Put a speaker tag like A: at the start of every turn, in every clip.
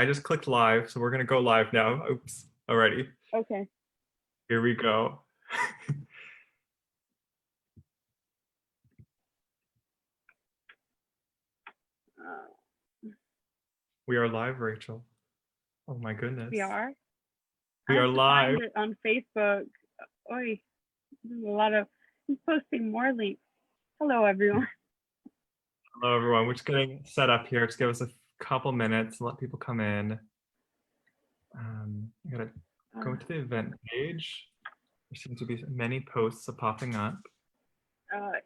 A: I just clicked live, so we're gonna go live now. Oops, alrighty.
B: Okay.
A: Here we go. We are live, Rachel. Oh my goodness.
B: We are?
A: We are live.
B: Find it on Facebook. Oi, there's a lot of, he's posting more links. Hello, everyone.
A: Hello, everyone. We're just getting set up here. Just give us a couple minutes and let people come in. I gotta go to the event page. There seem to be many posts popping up.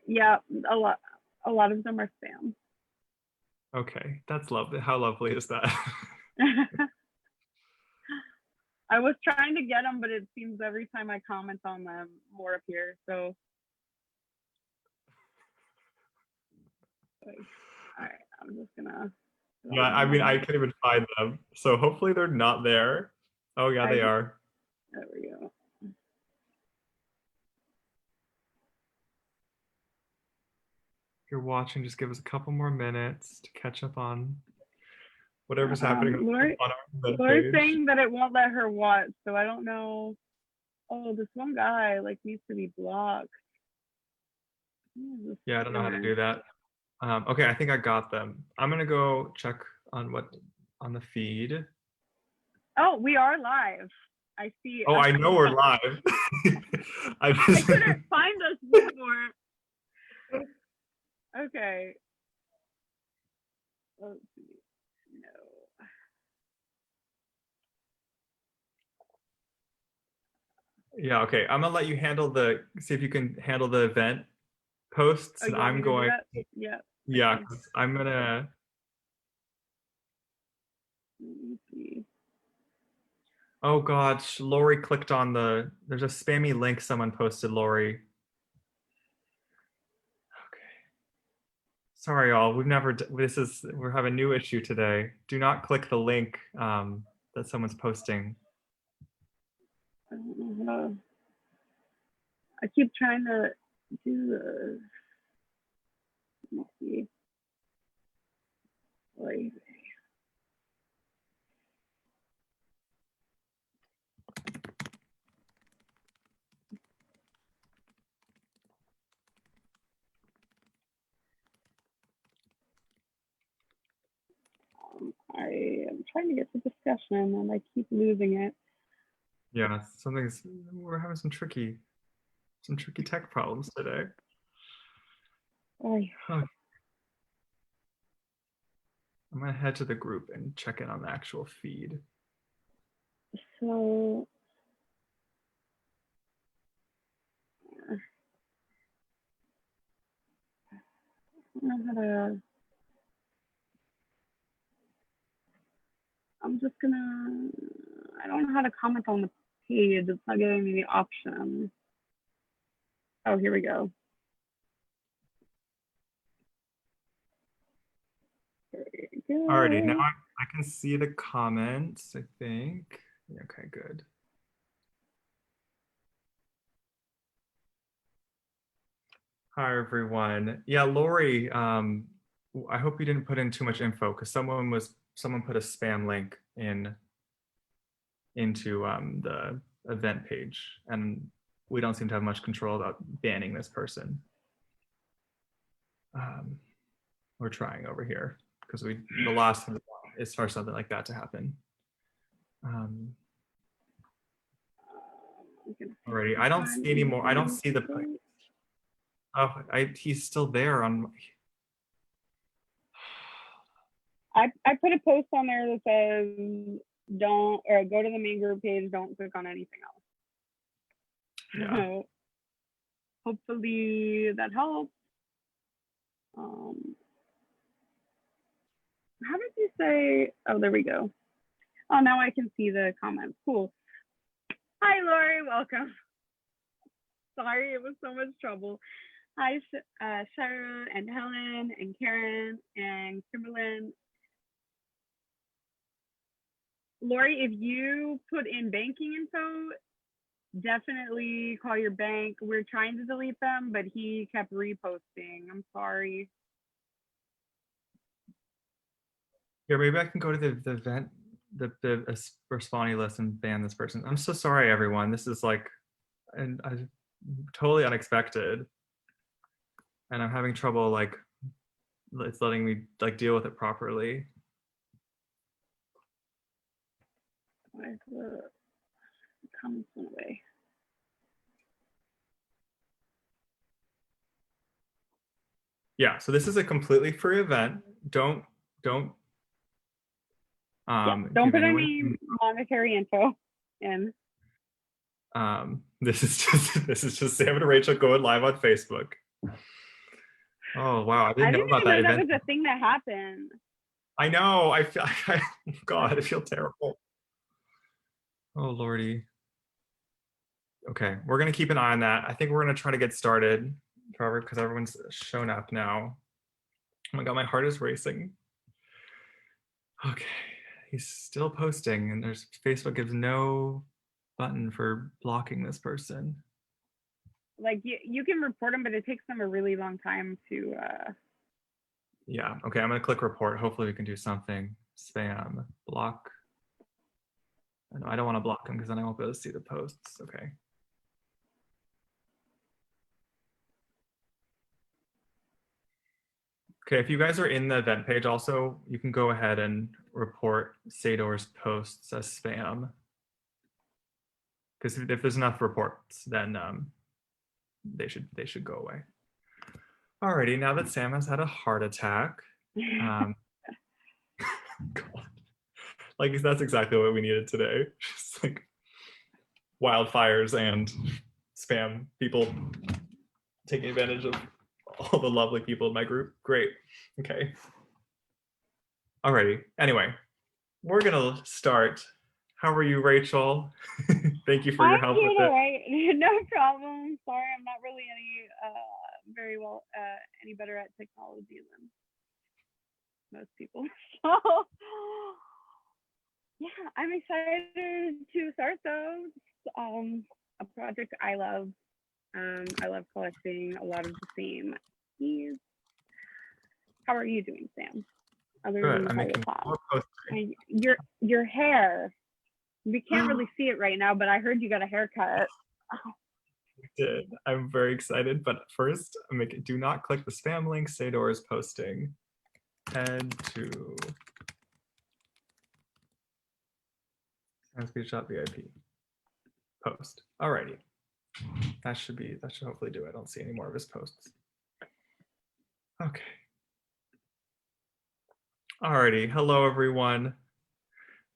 B: Yeah, a lot of them are spam.
A: Okay, that's lovely. How lovely is that?
B: I was trying to get them, but it seems every time I comment on them, more appear. So, all right, I'm just gonna.
A: Yeah, I mean, I can't even find them. So hopefully they're not there. Oh yeah, they are.
B: There we go.
A: If you're watching, just give us a couple more minutes to catch up on whatever's happening on our event
B: Lori's
A: page.
B: saying that it won't let her watch, so I don't know. Oh, this one guy like needs to be blocked.
A: Yeah, I don't know how to do that. Okay, I think I got them. I'm gonna go check on the feed.
B: Oh, we are live. I see.
A: Oh, I know we're live.
B: I couldn't find us before. Okay. Let's see. No.
A: Yeah, okay. I'm gonna let you see if you can handle the event posts, and I'm going.
B: Yeah.
A: Yeah, I'm gonna.
B: Let me see.
A: Oh gosh, Lori clicked on there's a spammy link someone posted, Lori. Okay. Sorry, all. We're having a new issue today. Do not click the link that someone's posting.
B: I don't know how. I keep trying to do this. Let me see. Like, I am trying to get to discussion and I keep losing it.
A: Yeah, we're having some tricky tech problems today.
B: Oh.
A: I'm gonna head to the group and check in on the actual feed.
B: So I don't know how to. I don't know how to comment on the page. It's not giving me the option. Oh, here we go. There we go.
A: Alrighty, now I can see the comments, I think. Okay, good. Hi, everyone. Yeah, Lori, I hope you didn't put in too much info because someone put a spam link into the event page, and we don't seem to have much control about banning this person. We're trying over here because the last time is for something like that to happen. Already, I don't see anymore. I don't see the. Oh, he's still there on.
B: I put a post on there that says go to the main group page, don't click on anything else.
A: Yeah.
B: So hopefully that helps. How did you say? Oh, there we go. Oh, now I can see the comments. Cool. Hi, Lori. Welcome. Sorry, it was so much trouble. Hi, Sarah and Helen and Karen and Kimberlyn. Lori, if you put in banking info, definitely call your bank. We're trying to delete them, but he kept reposting. I'm sorry.
A: Here, maybe I can go to the event the respondee list and ban this person. I'm so sorry, everyone. This is like, and totally unexpected, and I'm having trouble like it's letting me like deal with it properly.
B: Why is the comments went away?
A: Yeah, so this is a completely free event. Don't
B: Don't
A: give
B: put
A: anyone
B: any monetary info in.
A: this is just Sam and Rachel going live on Facebook. Oh wow, I didn't know about
B: even
A: that
B: know
A: event.
B: that was a thing that happened.
A: I know. I feel God, I feel terrible. Oh lordy. Okay, we're gonna keep an eye on that. I think we're gonna try to get started, because everyone's shown up now. Oh my God, my heart is racing. Okay, he's still posting, and there's Facebook gives no button for blocking this person.
B: Like you can report them, but it takes them a really long time to.
A: Yeah. Okay, I'm gonna click report. Hopefully, we can do something. Spam block. No, I don't want to block him because then I won't be able to see the posts. Okay. Okay, if you guys are in the event page also, you can go ahead and report Sador's posts as spam. Because if there's enough reports, then they should go away. Alrighty, now that Sam has had a heart attack, God, like that's exactly what we needed today. Just like wildfires and spam people taking advantage of all the lovely people in my group. Great. Okay. Alrighty. Anyway, we're gonna start. How are you, Rachel? Thank you for your help with it.
B: Right. No problem. Sorry, I'm not really very well any better at technology than most people. So yeah, I'm excited to start those. A project I love. I love collecting a lot of the same keys. How are you doing, Sam? Other
A: Good.
B: than
A: I'm making more
B: posting. Your hair. We can't really see it right now, but I heard you got a haircut.
A: I did. I'm very excited, but first, do not click the spam link. Sador is posting. Head to SamSpeech.vip. Post. Alrighty. That should hopefully do it. I don't see any more of his posts. Okay. Alrighty. Hello, everyone.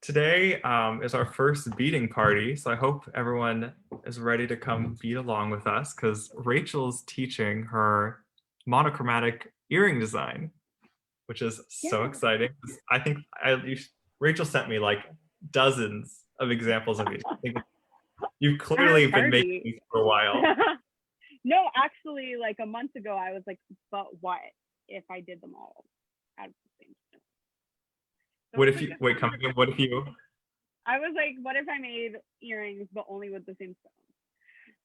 A: Today is our first beading party, so I hope everyone is ready to come bead along with us because Rachel's teaching her monochromatic earring design, which is so exciting. I think Rachel sent me like dozens of examples of these. You've clearly been making these for a while.
B: No, actually, like a month ago, I was like, but what if I did them all at the same time? So
A: what if you, wait, come again, what if you?
B: I was like, what if I made earrings, but only with the same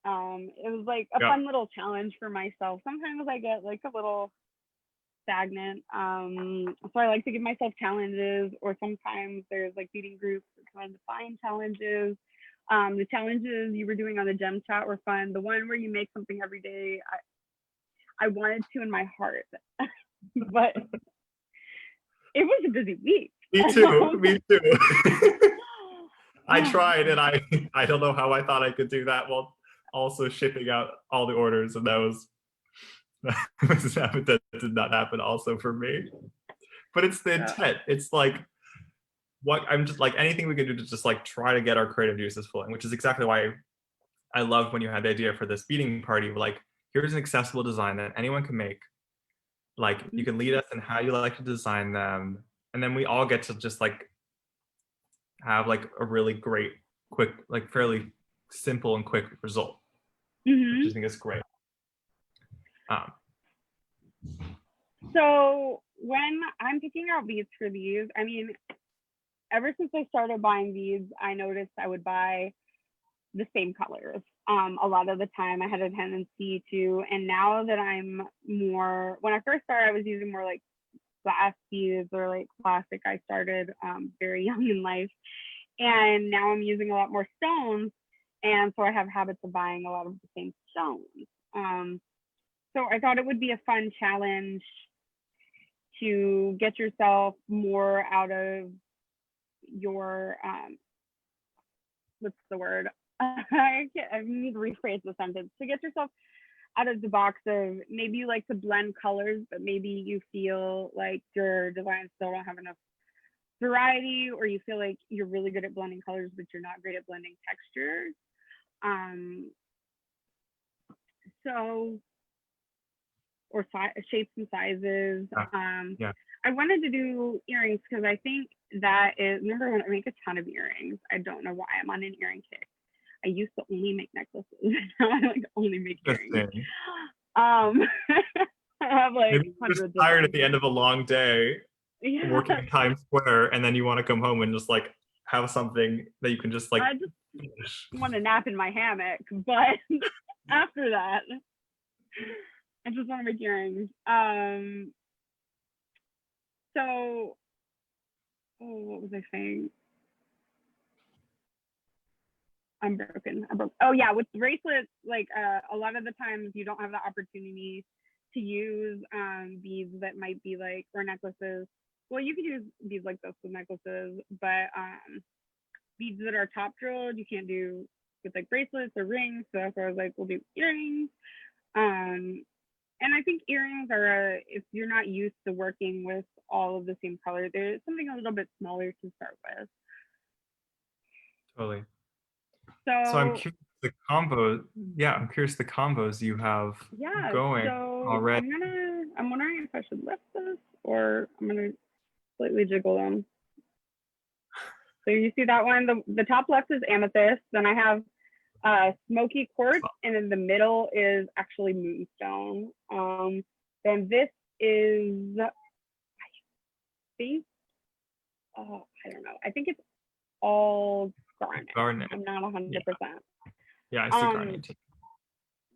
B: stone? It was like a fun little challenge for myself. Sometimes I get like a little stagnant. So I like to give myself challenges, or sometimes there's like beading groups trying to find challenges. The challenges you were doing on the gem chat were fun. The one where you make something every day, I wanted to in my heart, but it was a busy week.
A: Me too. Me too. I tried, and I don't know how I thought I could do that while also shipping out all the orders, and that did not happen also for me. But it's the intent. It's like I'm just like anything we can do to just like try to get our creative juices flowing, which is exactly why I loved when you had the idea for this beading party. Like, here's an accessible design that anyone can make. Like, you can lead us in how you like to design them, and then we all get to just like have like a really great, quick, like fairly simple and quick result, which I think is great.
B: So when I'm picking out beads for these, I mean, ever since I started buying beads, I noticed I would buy the same colors. A lot of the time I had a tendency to, and now that I'm more, when I first started, I was using more like glass beads or like plastic. I started very young in life, and now I'm using a lot more stones, and so I have habits of buying a lot of the same stones. So I thought it would be a fun challenge to get yourself more out of your what's the word? I need to rephrase the sentence. To get yourself out of the box of maybe you like to blend colors, but maybe you feel like your designs still don't have enough variety, or you feel like you're really good at blending colors, but you're not great at blending textures. So, or shapes and sizes.
A: Yeah.
B: I wanted to do earrings because I think that is, remember when I make a ton of earrings, I don't know why I'm on an earring kick. I used to only make necklaces. Now I like only make earrings. I have like
A: maybe you're just tired at the end of a long day working in Times Square, and then you want to come home and just like have something that you can just like
B: I just want to nap in my hammock, but after that, I just want to make earrings. So, what was I saying? I'm broken. Oh yeah, with bracelets, like a lot of the times you don't have the opportunity to use beads that might be like, or necklaces. Well, you could use beads like this with necklaces, but beads that are top drilled, you can't do with like bracelets or rings. So that's why I was like, we'll do earrings. And I think earrings are, if you're not used to working with all of the same color, there's something a little bit smaller to start with.
A: Totally.
B: So
A: I'm curious the combo. Yeah, I'm curious the combos you have going already.
B: I'm wondering if I should lift this or I'm gonna slightly jiggle them. So you see that one? The top left is amethyst. Then I have smoky quartz, and in the middle is actually moonstone. Then this is, I think, I don't know. I think it's all garnet. I'm not 100%.
A: Yeah, I see garnet.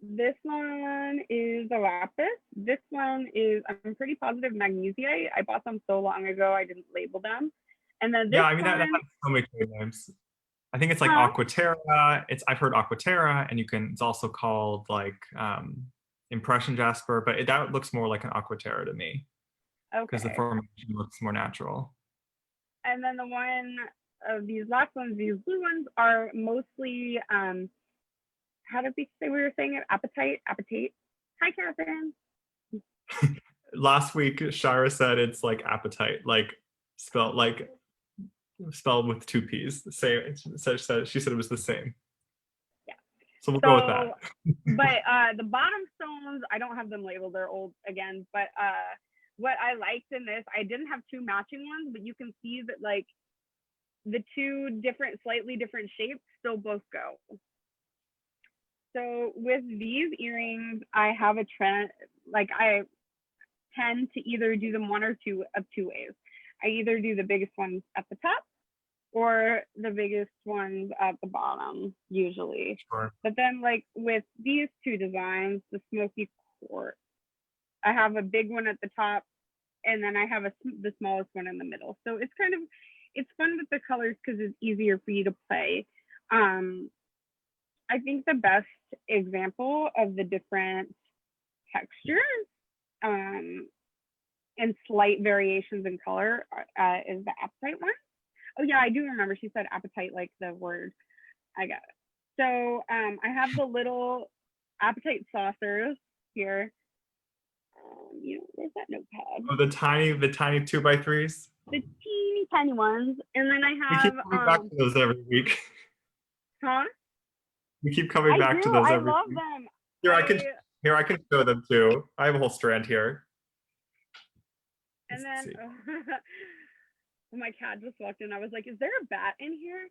B: This one is a lapis. This one is, I'm pretty positive, magnesite. I bought them so long ago, I didn't label them. And then this
A: I mean, that has so many trade names. I think it's like Aquaterra. I've heard Aquaterra, and it's also called like Impression Jasper, but that looks more like an Aquaterra to me. Okay. Because the formation looks more natural.
B: And then the one of these last ones, these blue ones, are mostly how did we say we were saying it? Apatite. Hi, Catherine.
A: Last week, Shira said it's like apatite, like spelled with two P's. The same. She said it was the same.
B: Yeah.
A: So we'll go with that.
B: But the bottom stones, I don't have them labeled. They're old again. But what I liked in this, I didn't have two matching ones, but you can see that like the two slightly different shapes still both go. So with these earrings, I have a trend, like I tend to either do them one or two ways. I either do the biggest ones at the top or the biggest ones at the bottom, usually.
A: Sure.
B: But then like with these two designs, the smoky quartz, I have a big one at the top, and then I have the smallest one in the middle. So it's fun with the colors because it's easier for you to play. I think the best example of the different textures and slight variations in color is the apatite one. Oh yeah, I do remember she said apatite like the word. I got it. So I have the little apatite saucers here. Where's that notepad?
A: Oh, the tiny 2x3s.
B: The teeny tiny ones, and then I have.
A: We keep coming back to those every week.
B: Huh?
A: We keep coming back to those every week.
B: I love them.
A: Here, I can show them too. I have a whole strand here.
B: And then my cat just walked in. I was like, "Is there a bat in here?"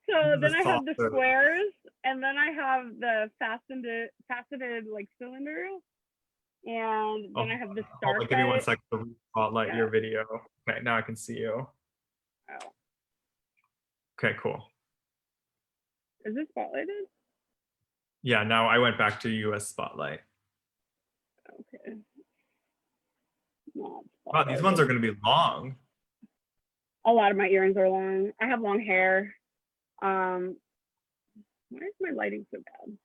B: So then I have the squares, and then I have the faceted like cylinders, and then I have the star.
A: Give me 1 second to spotlight your video. Okay, now I can see you.
B: Oh.
A: Okay, cool.
B: Is it spotlighted?
A: Yeah, now I went back to US Spotlight.
B: Okay. not
A: Wow, these ones are going to be long.
B: A lot of my earrings are long. I have long hair. Why is my lighting so bad?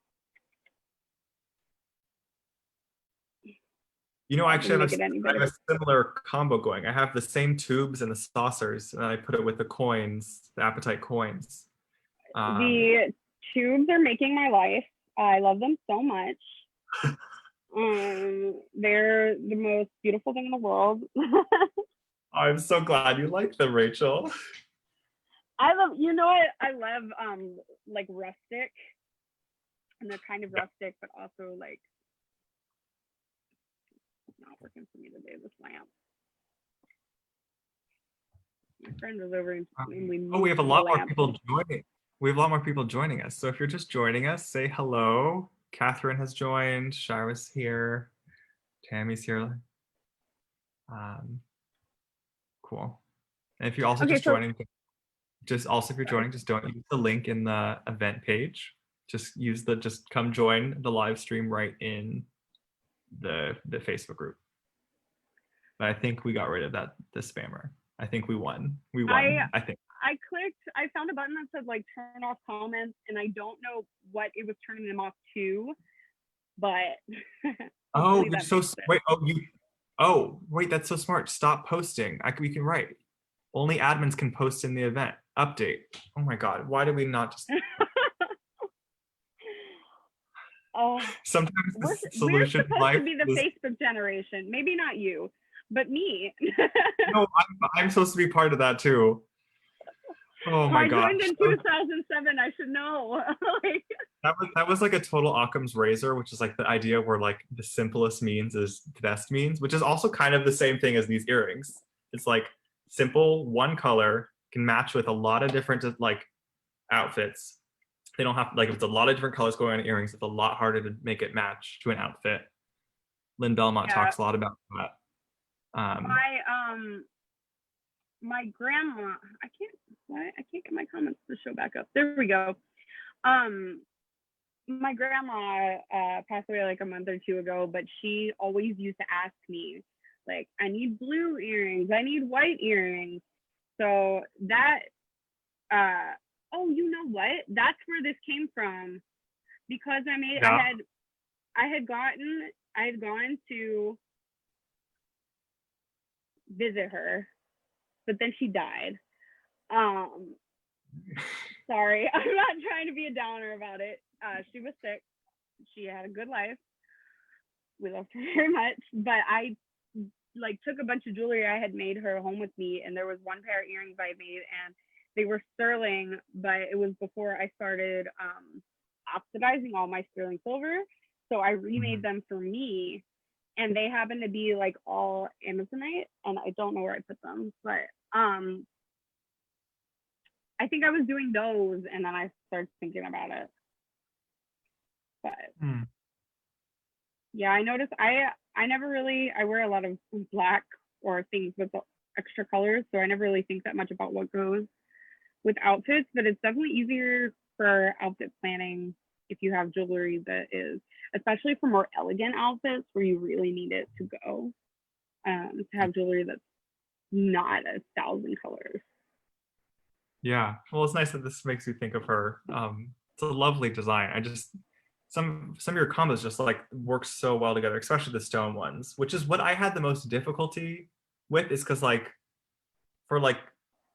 A: You know, actually,
B: Make it
A: I
B: any
A: have
B: better.
A: a similar combo going. I have the same tubes and the saucers, and I put it with the coins, the Appetite coins.
B: The tubes are making my life. I love them so much. They're the most beautiful thing in the world.
A: I'm so glad you like them, Rachel.
B: I love, you know what? I love like rustic, and they're kind of rustic, but also like not working for me today. This lamp. My friend was over and
A: we have a lot more people joining. We have a lot more people joining us. So if you're just joining us, say hello. Catherine has joined. Shira's here. Tammy's here. Cool. And if you're also just joining, just don't use the link in the event page. Just come join the live stream right in the Facebook group. But I think we got rid of the spammer. I think we won. I think.
B: I found a button that said like turn off comments, and I don't know what it was turning them off to, but
A: oh, you're so wait. Wait, that's so smart. Stop posting. We can write. Only admins can post in the event. Update. Oh my God. Why did we not just? Sometimes the solution
B: we're supposed to be the Facebook generation. Maybe not you, but me.
A: No, I'm supposed to be part of that too. Oh my God!
B: I joined in 2007. I should know.
A: that was like a total Occam's razor, which is like the idea where like the simplest means is the best means, which is also kind of the same thing as these earrings. It's like simple, one color, can match with a lot of different like outfits. They don't have, like, if it's a lot of different colors going on earrings, it's a lot harder to make it match to an outfit. Lynn Belmont talks a lot about that.
B: My grandma, I can't get my comments to show back up. There we go. My grandma passed away like a month or two ago, but she always used to ask me, like, I need blue earrings, I need white earrings. So that, oh, you know what? That's where this came from, because I had gone to visit her, but then she died. Sorry, I'm not trying to be a downer about it. She was sick. She had a good life. We loved her very much, but I like took a bunch of jewelry I had made her home with me, and there was one pair of earrings I made, and they were sterling, but it was before I started oxidizing all my sterling silver, so I remade them for me, and they happen to be like all Amazonite, and I don't know where I put them, but I think I was doing those, and then I started thinking about it. But yeah, I noticed I never really, I wear a lot of black or things with extra colors, so I never really think that much about what goes with outfits, but it's definitely easier for outfit planning if you have jewelry that is, especially for more elegant outfits where you really need it to go, to have jewelry that's not 1,000 colors.
A: Yeah, well, it's nice that this makes you think of her. It's a lovely design. I just, some of your combos just like work so well together, especially the stone ones, which is what I had the most difficulty with, is because like for like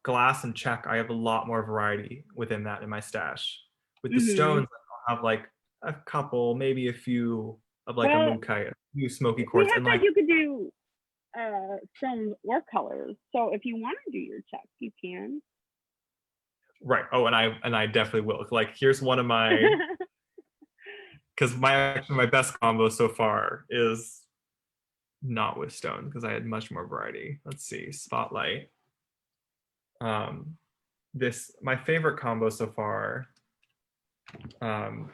A: glass and check, I have a lot more variety within that in my stash. With the stones, I'll have like a couple, maybe a few of like a mookai, a few smoky quartz.
B: We have
A: and
B: that
A: like
B: you could do stones or colors. So if you want to do your check, you can.
A: Right. Oh, and I definitely will. Like, here's one of my, because my best combo so far is not with stone, because I had much more variety. Let's see, spotlight. My favorite combo so far. Totally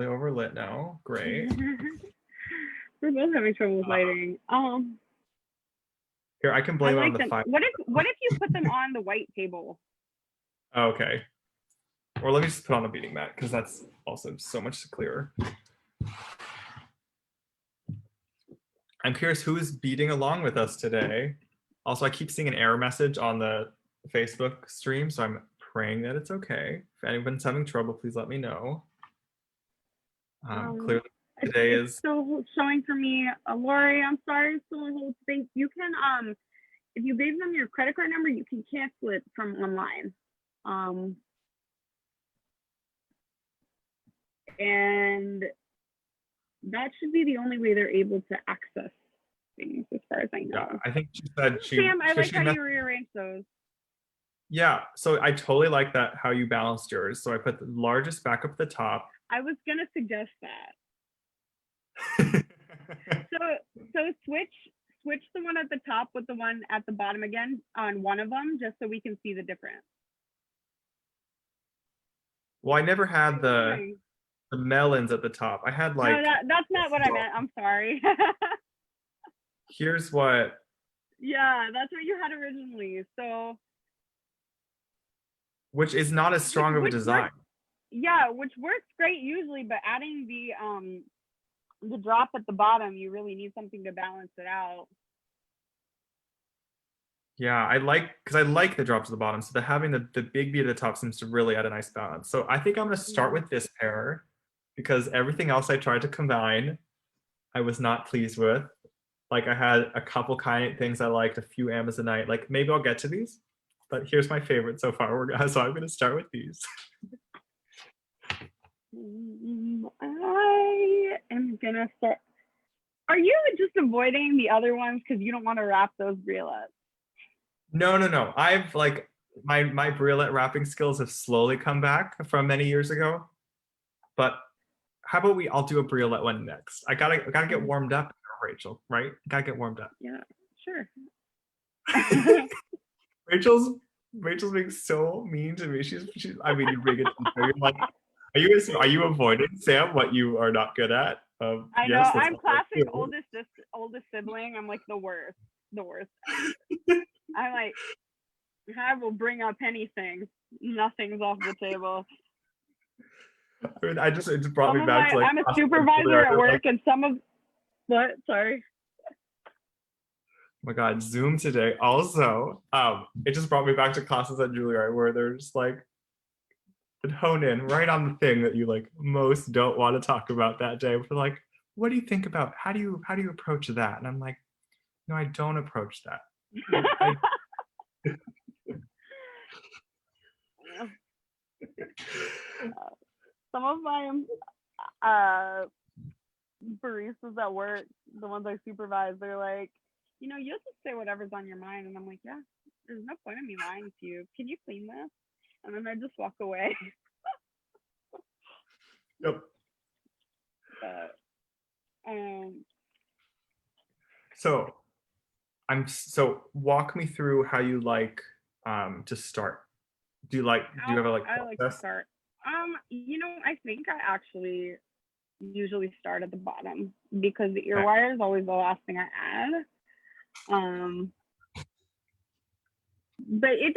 A: overlit now. Great.
B: We're both having trouble with lighting.
A: Here, I can blame it on the fire.
B: What if you put them on the white table?
A: Okay. Or let me just put on a beading mat, because that's also so much clearer. I'm curious who's beading along with us today. Also, I keep seeing an error message on the Facebook stream, so I'm praying that it's okay. If anyone's having trouble, please let me know. Clearly today
B: it's
A: is
B: still showing for me. Lori, I'm sorry, it's still on hold. You can if you gave them your credit card number, you can cancel it from online. And that should be the only way they're able to access things, as far as I know.
A: yeah, I think she said she.
B: Sam, I like how
A: met-
B: you rearrange those.
A: Yeah, so I totally like that how you balanced yours. So I put the largest back up at the top.
B: I was gonna suggest that. So switch the one at the top with the one at the bottom again on one of them, just so we can see the difference.
A: Well, I never had the melons at the top. I had like.
B: No, that's not what I meant. I'm sorry.
A: Here's what.
B: Yeah, that's what you had originally. So.
A: Which is not as strong of a design.
B: Yeah, which works great usually, but adding the drop at the bottom, you really need something to balance it out.
A: Yeah, I like the drop to the bottom. So having the big bead at the top seems to really add a nice balance. So I think I'm gonna start with this pair because everything else I tried to combine, I was not pleased with. Like I had a couple kind of things I liked, a few Amazonite. Like maybe I'll get to these, but here's my favorite so far. So I'm gonna start with these.
B: I am gonna start. Are you just avoiding the other ones because you don't want to wrap those briolettes?
A: No. I've like my briolet wrapping skills have slowly come back from many years ago. But how about I'll do a briolet one next. I gotta get warmed up, Rachel, right? Gotta get warmed up.
B: Yeah, sure.
A: Rachel's being so mean to me. She's I mean, you're being a teacher. You're like, are you avoiding, Sam, what you are not good at?
B: I know.
A: Yes,
B: I'm classic oldest sibling. I'm like the worst. I'm like, I will bring up anything. Nothing's off the table.
A: I mean, it just brought me back to like.
B: I'm a supervisor at work, and some of what? Sorry.
A: Oh my God, Zoom today. Also, it just brought me back to classes at Juilliard where they're just like, hone in right on the thing that you like most don't want to talk about that day. We're like, what do you think about? How do you approach that? And I'm like, no, I don't approach that.
B: Some of my baristas at work, the ones I supervise, they're like, you'll just say whatever's on your mind. And I'm like, yeah, there's no point in me lying to you. Can you clean this? And then I just walk away.
A: Yep. So walk me through how you like to start. Do you have a
B: I like to start. I think I actually usually start at the bottom because the ear wire is always the last thing I add. But it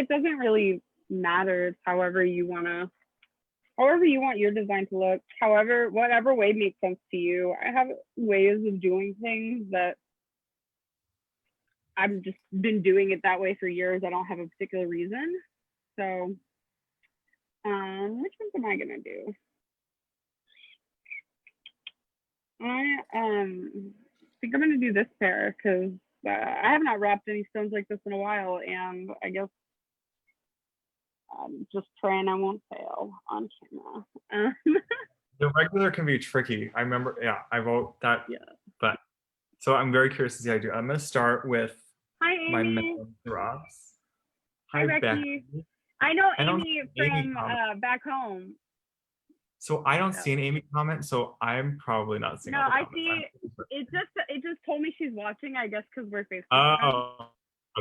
B: doesn't really matter. It's however you want your design to look, whatever way makes sense to you. I have ways of doing things that I've just been doing it that way for years. I don't have a particular reason. So, which ones am I gonna do? I think I'm gonna do this pair because I have not wrapped any stones like this in a while, and I guess just praying I won't fail on camera.
A: The regular can be tricky. I remember, I wrote that. Yeah. But so I'm very curious to see how I do. I'm gonna start with my metal drops.
B: Hi, Becky. I know Amy from back home.
A: So I don't see an Amy comment, so I'm probably not seeing.
B: No, I see. It just told me she's watching. I guess because we're Facebook.
A: Oh,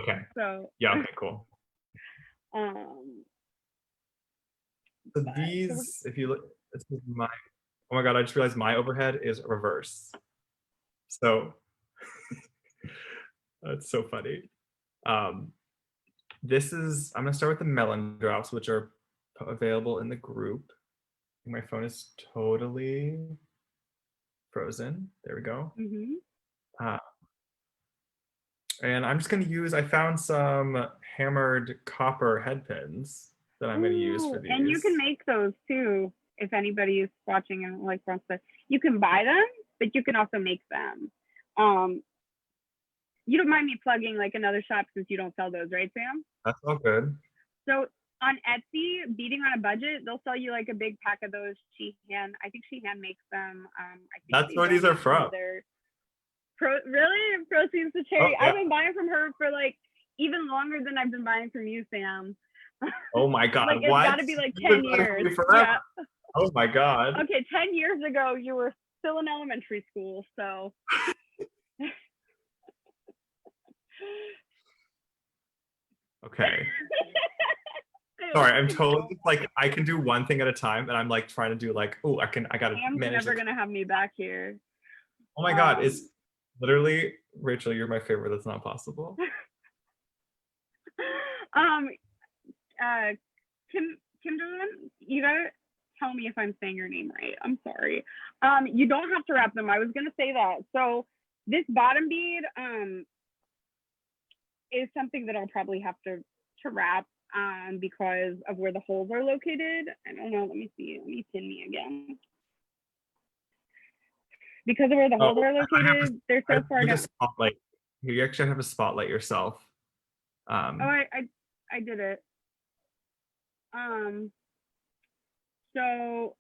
A: okay.
B: So
A: yeah, okay, cool. So these, if you look, this is my. Oh my God! I just realized my overhead is reverse. So that's so funny. This is. I'm gonna start with the melon drops, which are available in the group. My phone is totally frozen. There we go. Uh, and I'm just going to use, I found some hammered copper head pins that I'm going to use for
B: Ooh,
A: these.
B: and you can make those too if anybody is watching and like wants to. You can buy them, but you can also make them. You don't mind me plugging like another shop since you don't sell those, right, Sam?
A: That's all good.
B: So on Etsy, Beading on a Budget, they'll sell you like a big pack of those. I think she hand makes them. I think
A: That's where these are from.
B: Really? Proceeds to charity.
A: Oh, yeah.
B: I've been buying from her for like even longer than I've been buying from you, Sam.
A: Oh my God.
B: Like it's
A: what?
B: got to be like
A: You've
B: 10
A: been buying from me
B: years.
A: forever.
B: Yeah.
A: Oh my God.
B: Okay, 10 years ago, you were still in elementary school, so.
A: Okay. Sorry, I'm totally just, like, I can do one thing at a time, and I'm like trying to do like, oh, I gotta
B: Sam's
A: manage.
B: never gonna have me back here.
A: Oh my God, it's literally, Rachel, you're my favorite. That's not possible.
B: Kimberlyn, you gotta tell me if I'm saying your name right. I'm sorry. You don't have to wrap them. I was gonna say that. So this bottom bead is something that I'll probably have to wrap because of where the holes are located. I don't know. Let me see. Let me pin me again. Because of where the holes are located, they're so far down.
A: Spotlight. You actually have to spotlight yourself.
B: I did it. So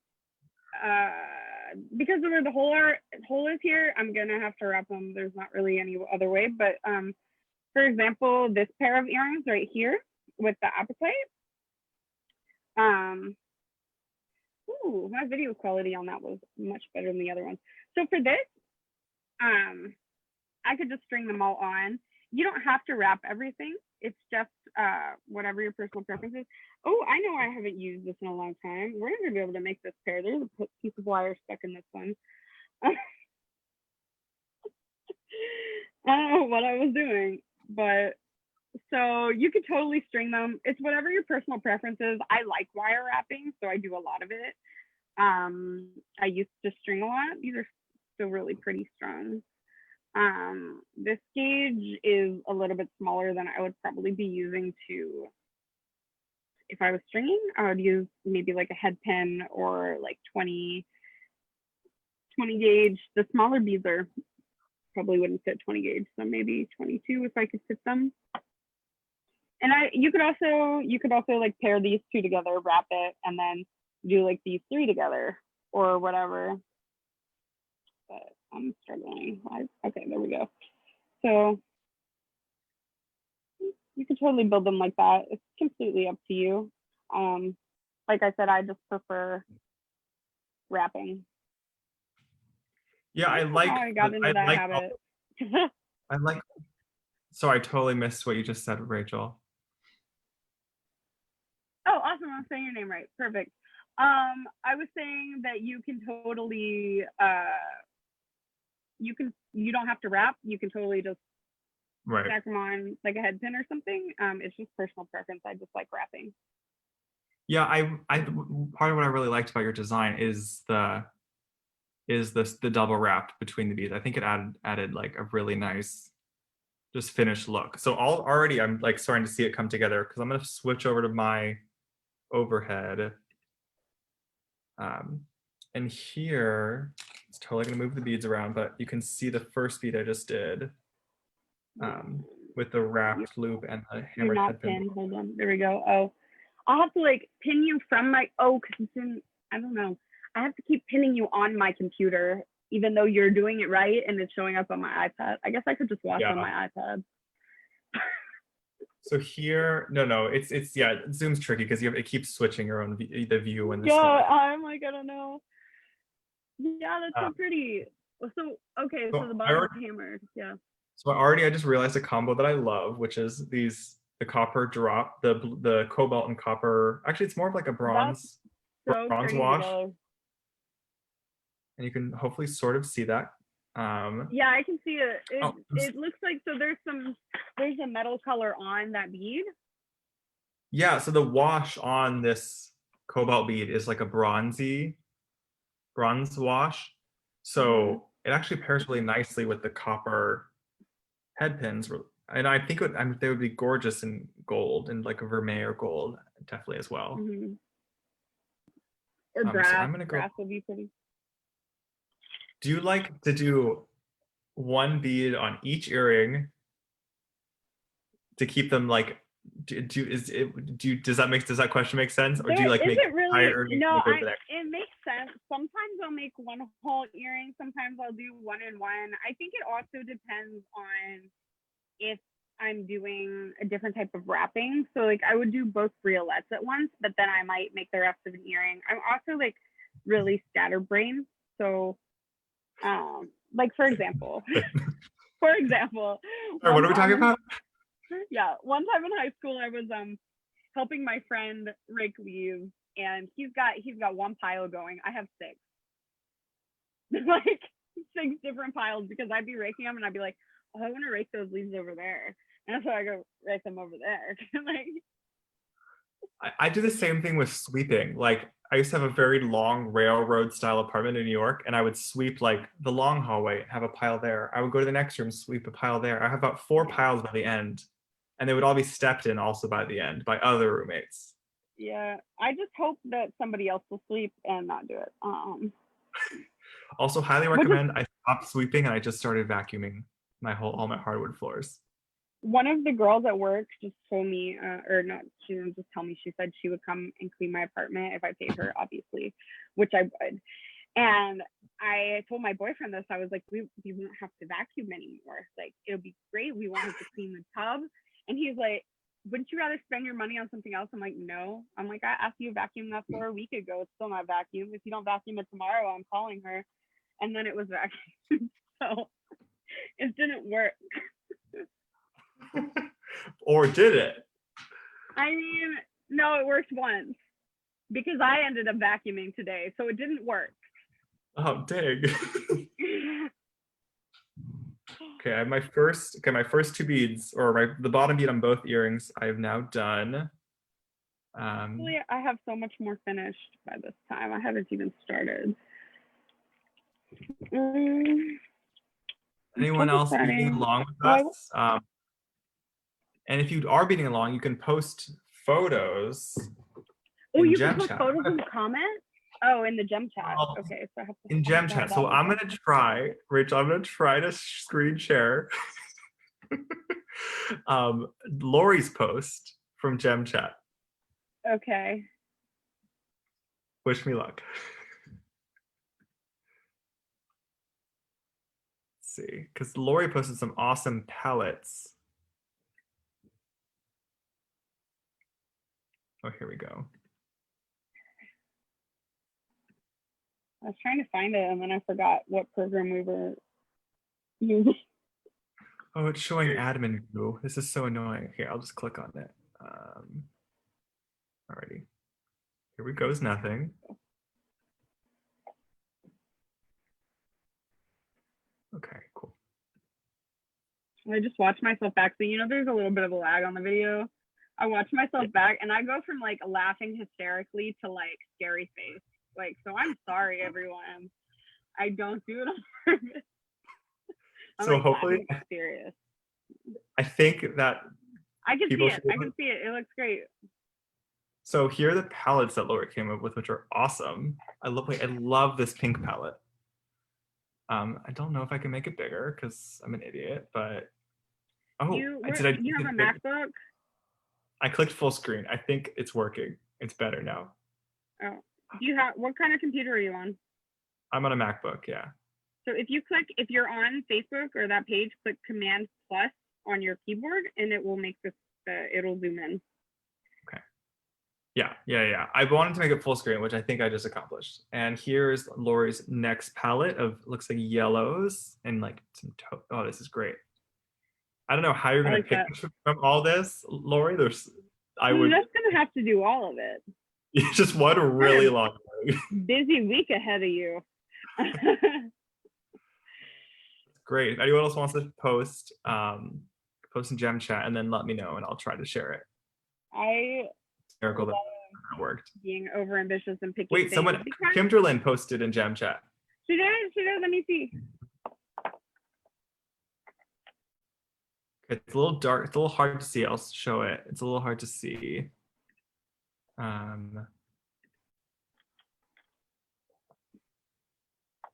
B: because of where the hole is here, I'm gonna have to wrap them. There's not really any other way. But for example, this pair of earrings right here with the apatite. Ooh, my video quality on that was much better than the other ones. So for this, I could just string them all on. You don't have to wrap everything. It's just whatever your personal preference is. Oh, I know I haven't used this in a long time. We're not gonna be able to make this pair. There's a piece of wire stuck in this one. I don't know what I was doing, but so you could totally string them. It's whatever your personal preference is. I like wire wrapping, so I do a lot of it. I used to string a lot. These are still really pretty strong. This gauge is a little bit smaller than I would probably be using to, if I was stringing, I would use maybe like a head pin or like 20 gauge. The smaller beads are probably wouldn't fit 20 gauge, so maybe 22 if I could fit them. And you could also like pair these two together, wrap it, and then do like these three together or whatever. But I'm struggling. Okay, there we go. So you can totally build them like that. It's completely up to you. Like I said, I just prefer wrapping.
A: Yeah, I like.
B: I got into that habit.
A: I like. Sorry, I totally missed what you just said, Rachel.
B: Oh, awesome! I'm saying your name right. Perfect. I was saying that you can totally. You don't have to wrap. You can totally just stack them on like a head pin or something. It's just personal preference. I just like wrapping.
A: Yeah, I part of what I really liked about your design is the double wrapped between the beads. I think it added like a really nice just finished look. So already I'm like starting to see it come together because I'm gonna switch over to my overhead. And here it's totally gonna move the beads around, but you can see the first bead I just did with the wrapped loop and the hammered head pin.
B: Hold on, there we go. Oh, I'll have to like pin you from my because it's in, I don't know. I have to keep pinning you on my computer, even though you're doing it right and it's showing up on my iPad. I guess I could just watch on my iPad.
A: So here, no, it's Zoom's tricky because it keeps switching your own the view and the.
B: Yeah, I'm like, I don't know. Yeah, that's so pretty. So okay, so the bottom is hammered. Yeah.
A: So I just realized a combo that I love, which is the copper drop, the cobalt and copper. Actually, it's more of like a bronze wash. And you can hopefully sort of see that.
B: Yeah, I can see it. It looks like, so there's a metal color on that bead.
A: Yeah, so the wash on this cobalt bead is like a bronze wash. So it actually pairs really nicely with the copper head pins. And I think they would be gorgeous in gold, and like a vermeil or gold, definitely as well.
B: Mm-hmm. Or
A: So
B: brass.
A: I'm gonna go.
B: Brass would be pretty.
A: Do you like to do one bead on each earring to keep them like? Does that question make sense, or do you like make
B: really,
A: entire earring
B: no,
A: go to the next?
B: it makes sense. Sometimes I'll make one whole earring. Sometimes I'll do one and one. I think it also depends on if I'm doing a different type of wrapping. So like I would do both briolets at once, but then I might make the rest of an earring. I'm also like really scatterbrained. So like for example,
A: Sorry, what are we talking about?
B: Yeah, one time in high school I was helping my friend rake leaves, and he's got one pile going. I have six. Like 6 different piles, because I'd be raking them and I'd be like, oh, I want to rake those leaves over there. And so I go rake them over there. Like,
A: I do the same thing with sweeping. Like I used to have a very long railroad style apartment in New York, and I would sweep like the long hallway, have a pile there. I would go to the next room, sweep a pile there. I have about 4 piles by the end, and they would all be stepped in also by the end by other roommates.
B: yeah, I just hope that somebody else will sweep and not do it.
A: Also, highly recommend. I stopped sweeping and I just started vacuuming all my hardwood floors.
B: One of the girls at work just told me, or not, she didn't just tell me, she said she would come and clean my apartment if I paid her, obviously, which I would. And I told my boyfriend this. I was like, we won't have to vacuum anymore. Like, it'll be great. We won't have to clean the tub. And he's like, wouldn't you rather spend your money on something else? I'm like, no. I'm like, I asked you to vacuum that floor a week ago. It's still not vacuum. If you don't vacuum it tomorrow, I'm calling her. And then it was vacuumed. So it didn't work.
A: Or did it?
B: I mean, no, it worked once because I ended up vacuuming today, so it didn't work.
A: Oh, dang. Okay, I have my first 2 beads, or the bottom bead on both earrings I have now done.
B: Actually, I have so much more finished by this time. I haven't even started.
A: Anyone else beading along with us? And if you are beading along, you can post photos.
B: Oh, you can post photos in the comment? Oh, in the gem chat.
A: Well,
B: okay, so I have to
A: in gem chat. So I'm gonna try, Rachel. I'm gonna try to screen share Lori's post from gem chat.
B: Okay.
A: Wish me luck. Let's see, because Lori posted some awesome palettes. Oh, here we go.
B: I was trying to find it and then I forgot what program we were using.
A: Oh, it's showing admin view. This is so annoying. Here, I'll just click on it. Alrighty. Here we goes nothing. Okay, cool.
B: I just watched myself back. So, there's a little bit of a lag on the video. I watch myself back and I go from like laughing hysterically to like scary face. Like, so I'm sorry, everyone. I don't do it on purpose.
A: So like, hopefully,
B: serious.
A: I think that
B: I can see it. I can see it. It looks great.
A: So here are the palettes that Lori came up with, which are awesome. I love this pink palette. I don't know if I can make it bigger because I'm an idiot, but
B: you have a MacBook?
A: I clicked full screen. I think it's working. It's better now.
B: Oh, what kind of computer are you on?
A: I'm on a MacBook, yeah.
B: So if you're on Facebook or that page, click Command+ on your keyboard, and it will make it'll zoom in.
A: Okay. Yeah. I wanted to make it full screen, which I think I just accomplished. And here's Lori's next palette of, looks like yellows and like some, oh, this is great. I don't know how you're going to pick from all this, Lori.
B: I'm just going to have to do all of it.
A: You just want a really long
B: busy week ahead of you.
A: Great. If anyone else wants to post in gem chat and then let me know and I'll try to share it. Miracle that worked.
B: Being over ambitious and picking.
A: Wait, Kimberlyn posted in gem chat.
B: She did. Let me see.
A: It's a little dark. It's a little hard to see. I'll show it. It's a little hard to see.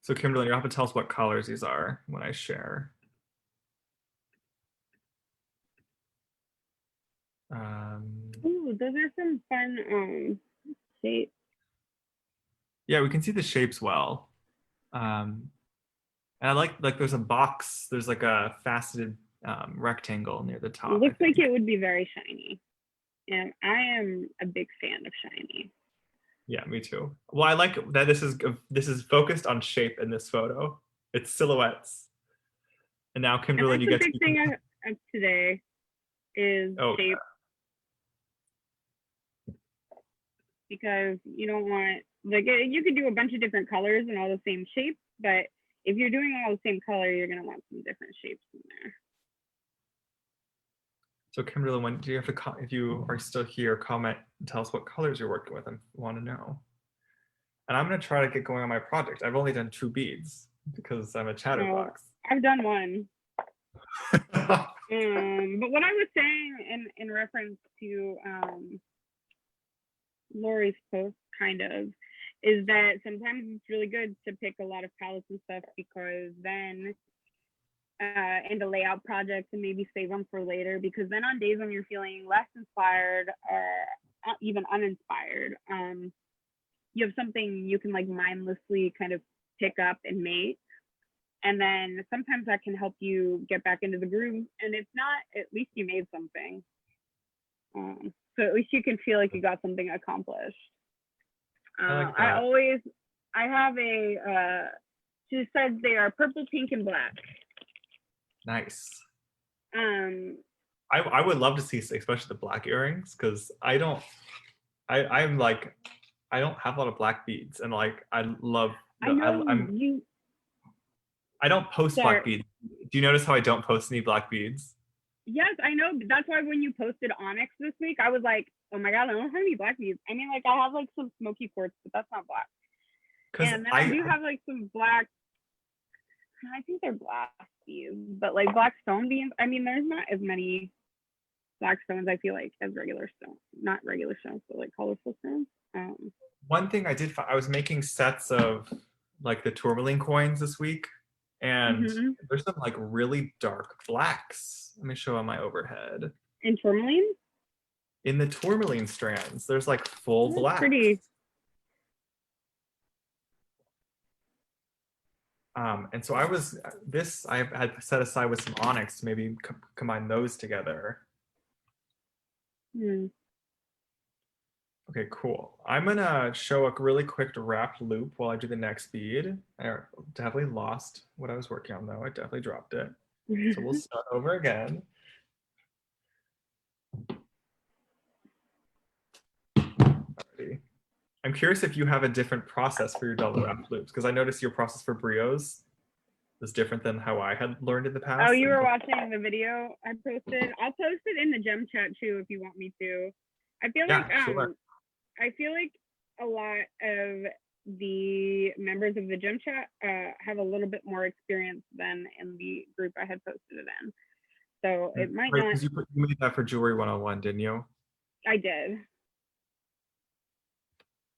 A: So Kimberly, you'll have to tell us what colors these are when I share.
B: Ooh, those are some fun shapes.
A: Yeah, we can see the shapes well. And I like there's a box, there's like a faceted rectangle near the top.
B: It looks like it would be very shiny. And I am a big fan of shiny.
A: Yeah, me too. Well, I like that this is focused on shape in this photo. It's silhouettes. And now Kimberly,
B: and
A: you
B: that's
A: get
B: the big thing of today is shape. Because you don't want, like, you could do a bunch of different colors and all the same shapes, but if you're doing all the same color, you're going to want some different shapes in there.
A: So Kimberly, when do you have to, if you are still here, comment and tell us what colors you're working with. I want to know. And I'm going to try to get going on my project. I've only done 2 beads because I'm a chatterbox.
B: I've done 1. But what I was saying in reference to Lori's post, kind of, is that sometimes it's really good to pick a lot of palettes and stuff, because then and to lay out projects and maybe save them for later, because then on days when you're feeling less inspired or even uninspired, you have something you can like mindlessly kind of pick up and make, and then sometimes that can help you get back into the groove, and if not, at least you made something. So at least you can feel like you got something accomplished. I like that. I have she says they are purple, pink, and black.
A: Nice. I would love to see, especially the black earrings, because I'm like, I don't have a lot of black beads, and like I love. I don't post black beads. Do you notice how I don't post any black beads?
B: Yes, I know. That's why when you posted onyx this week, I was like, oh my god, I don't have any black beads. I mean, like, I have like some smoky quartz, but that's not black. And then I do have like some black, I think they're black beads, but like black stone beads. I mean, there's not as many black stones, I feel like, as regular stones. Not regular stones, but like colorful stones.
A: One thing I did, I was making sets of like the tourmaline coins this week, and there's some like really dark blacks. Let me show on my overhead.
B: In tourmaline?
A: In the tourmaline strands, there's like full black.
B: Pretty.
A: And so I had set aside with some onyx to maybe combine those together. Okay, cool. I'm gonna show a really quick wrapped loop while I do the next bead. I definitely lost what I was working on though. I definitely dropped it. So we'll start over again. Alrighty. I'm curious if you have a different process for your double wrapped loops, because I noticed your process for brios was different than how I had learned in the past.
B: Oh, you were watching the video I posted? I'll post it in the gem chat too if you want me to. I feel like
A: sure.
B: I feel like a lot of the members of the gym chat have a little bit more experience than in the group I had posted it in. So it might not.
A: Because you made that for Jewelry 101, didn't you?
B: I did.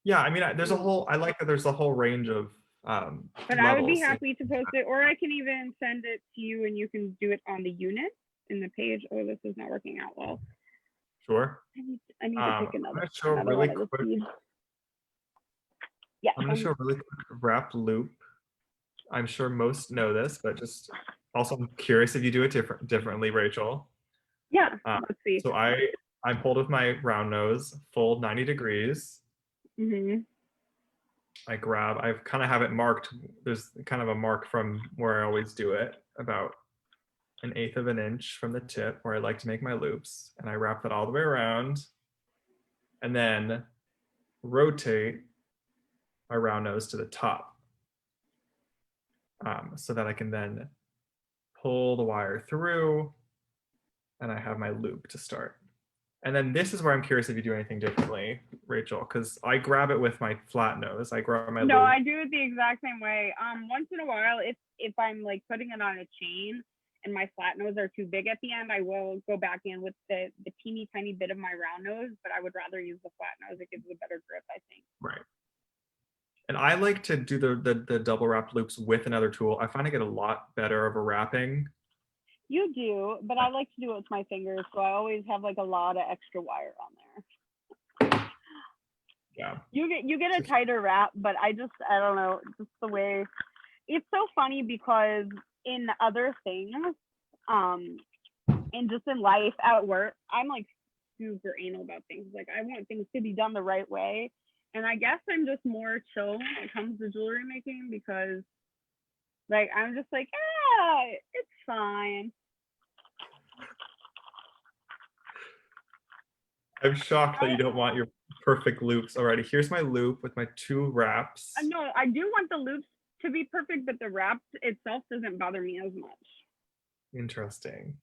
A: Yeah, I mean, there's a whole. I like that there's a whole range of.
B: But I would be happy to post it, or I can even send it to you, and you can do it on the unit in the page. Oh, this is not working out well.
A: Sure.
B: I need to pick another.
A: I'm going to show really quick.
B: Yeah.
A: I'm going to show a really quick wrapped loop. I'm sure most know this, but just also I'm curious if you do it differently, Rachel.
B: Yeah. Let's see.
A: So I'm pulled with my round nose, fold 90 degrees. I kind of have it marked. There's kind of a mark from where I always do it, about 1/8 of an inch from the tip where I like to make my loops, and I wrap that all the way around and then rotate my round nose to the top, so that I can then pull the wire through and I have my loop to start. And then this is where I'm curious if you do anything differently, Rachel, because I grab it with my flat nose. I grab my loop.
B: I do it the exact same way. Once in a while, if I'm like putting it on a chain and my flat nose are too big at the end, I will go back in with the teeny tiny bit of my round nose, but I would rather use the flat nose. It gives a better grip, I think.
A: Right. And I like to do the double wrapped loops with another tool. I find I get a lot better of a wrapping.
B: You do, but I like to do it with my fingers, so I always have like a lot of extra wire on there.
A: Yeah.
B: You get a tighter wrap, but I don't know, just the way. It's so funny because in other things, and just in life at work, I'm like super anal about things. Like I want things to be done the right way. And I guess I'm just more chill when it comes to jewelry making because like I'm just like, it's fine.
A: I'm shocked that you don't want your perfect loops already. Here's my loop with my 2 wraps.
B: No, I do want the loops to be perfect, but the wrap itself doesn't bother me as much.
A: Interesting.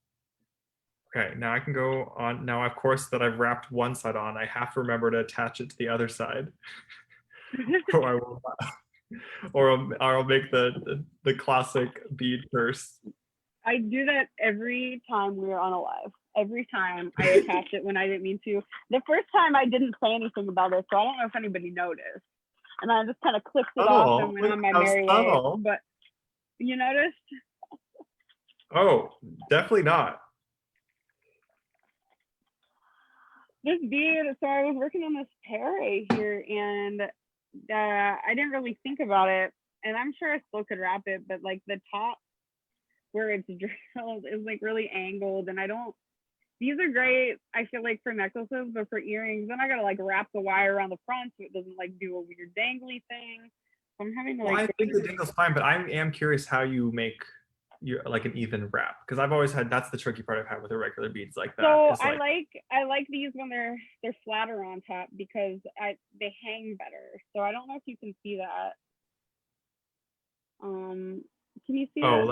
A: Okay, now I can go on. Now, of course, that I've wrapped one side on, I have to remember to attach it to the other side, or I will, or I'll make the classic bead curse.
B: I do that every time we're on a live. Every time I attach it when I didn't mean to. The first time I didn't say anything about it, so I don't know if anybody noticed. And I just kind of clipped it off and went on my merry way. But you noticed?
A: Oh, definitely not.
B: This bead, so I was working on this pair right here, and I didn't really think about it. And I'm sure I still could wrap it, but like the top where it's drilled is like really angled, and these are great, I feel like, for necklaces, but for earrings, then I gotta like wrap the wire around the front so it doesn't like do a weird dangly thing. So I'm having to like.
A: Well, I think the dangle's fine, but I am curious how you make your like an even wrap, because I've always had, that's the tricky part I've had with the regular beads like that.
B: So I like these when they're flatter on top because they hang better. So I don't know if you can see that. Can you see that?
A: Oh,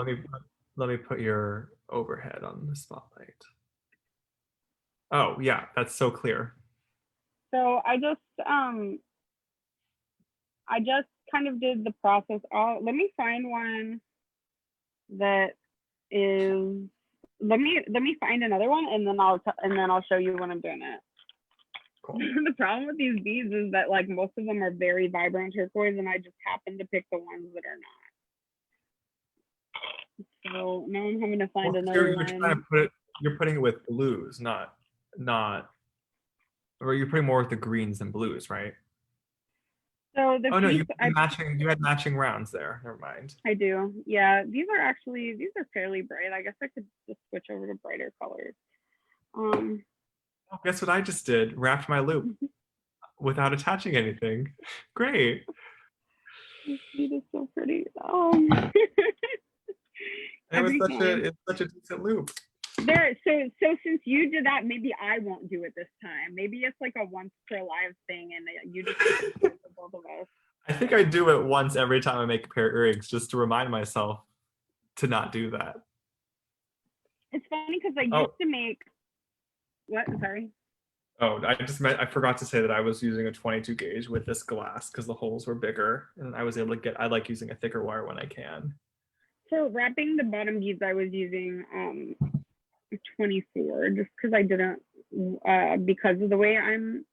A: let me put your overhead on the spotlight. Oh yeah, that's so clear.
B: So I just kind of did the process. Let me find one that is. Let me find another one, and then I'll show you when I'm doing it. Cool. The problem with these beads is that like most of them are very vibrant turquoise, and I just happen to pick the ones that are not. So now I'm having to find another
A: you're
B: one.
A: Trying to you're putting it with blues, not, or you're putting more with the greens than blues, right?
B: So
A: oh no, you had matching rounds there. Never mind.
B: I do. Yeah, these are fairly bright. I guess I could just switch over to brighter colors.
A: Oh, guess what I just did? Wrapped my loop without attaching anything. Great.
B: This bead is so pretty.
A: It's such a decent loop.
B: So since you did that, maybe I won't do it this time. Maybe it's like a once per live thing, and you just do it for both of us.
A: I think I do it once every time I make a pair of earrings, just to remind myself to not do that.
B: It's funny because I used to make. What? Sorry.
A: Oh, I forgot to say that I was using a 22 gauge with this glass because the holes were bigger, and I was able to I like using a thicker wire when I can.
B: So wrapping the bottom beads, I was using 24 just because I didn't because of the way I'm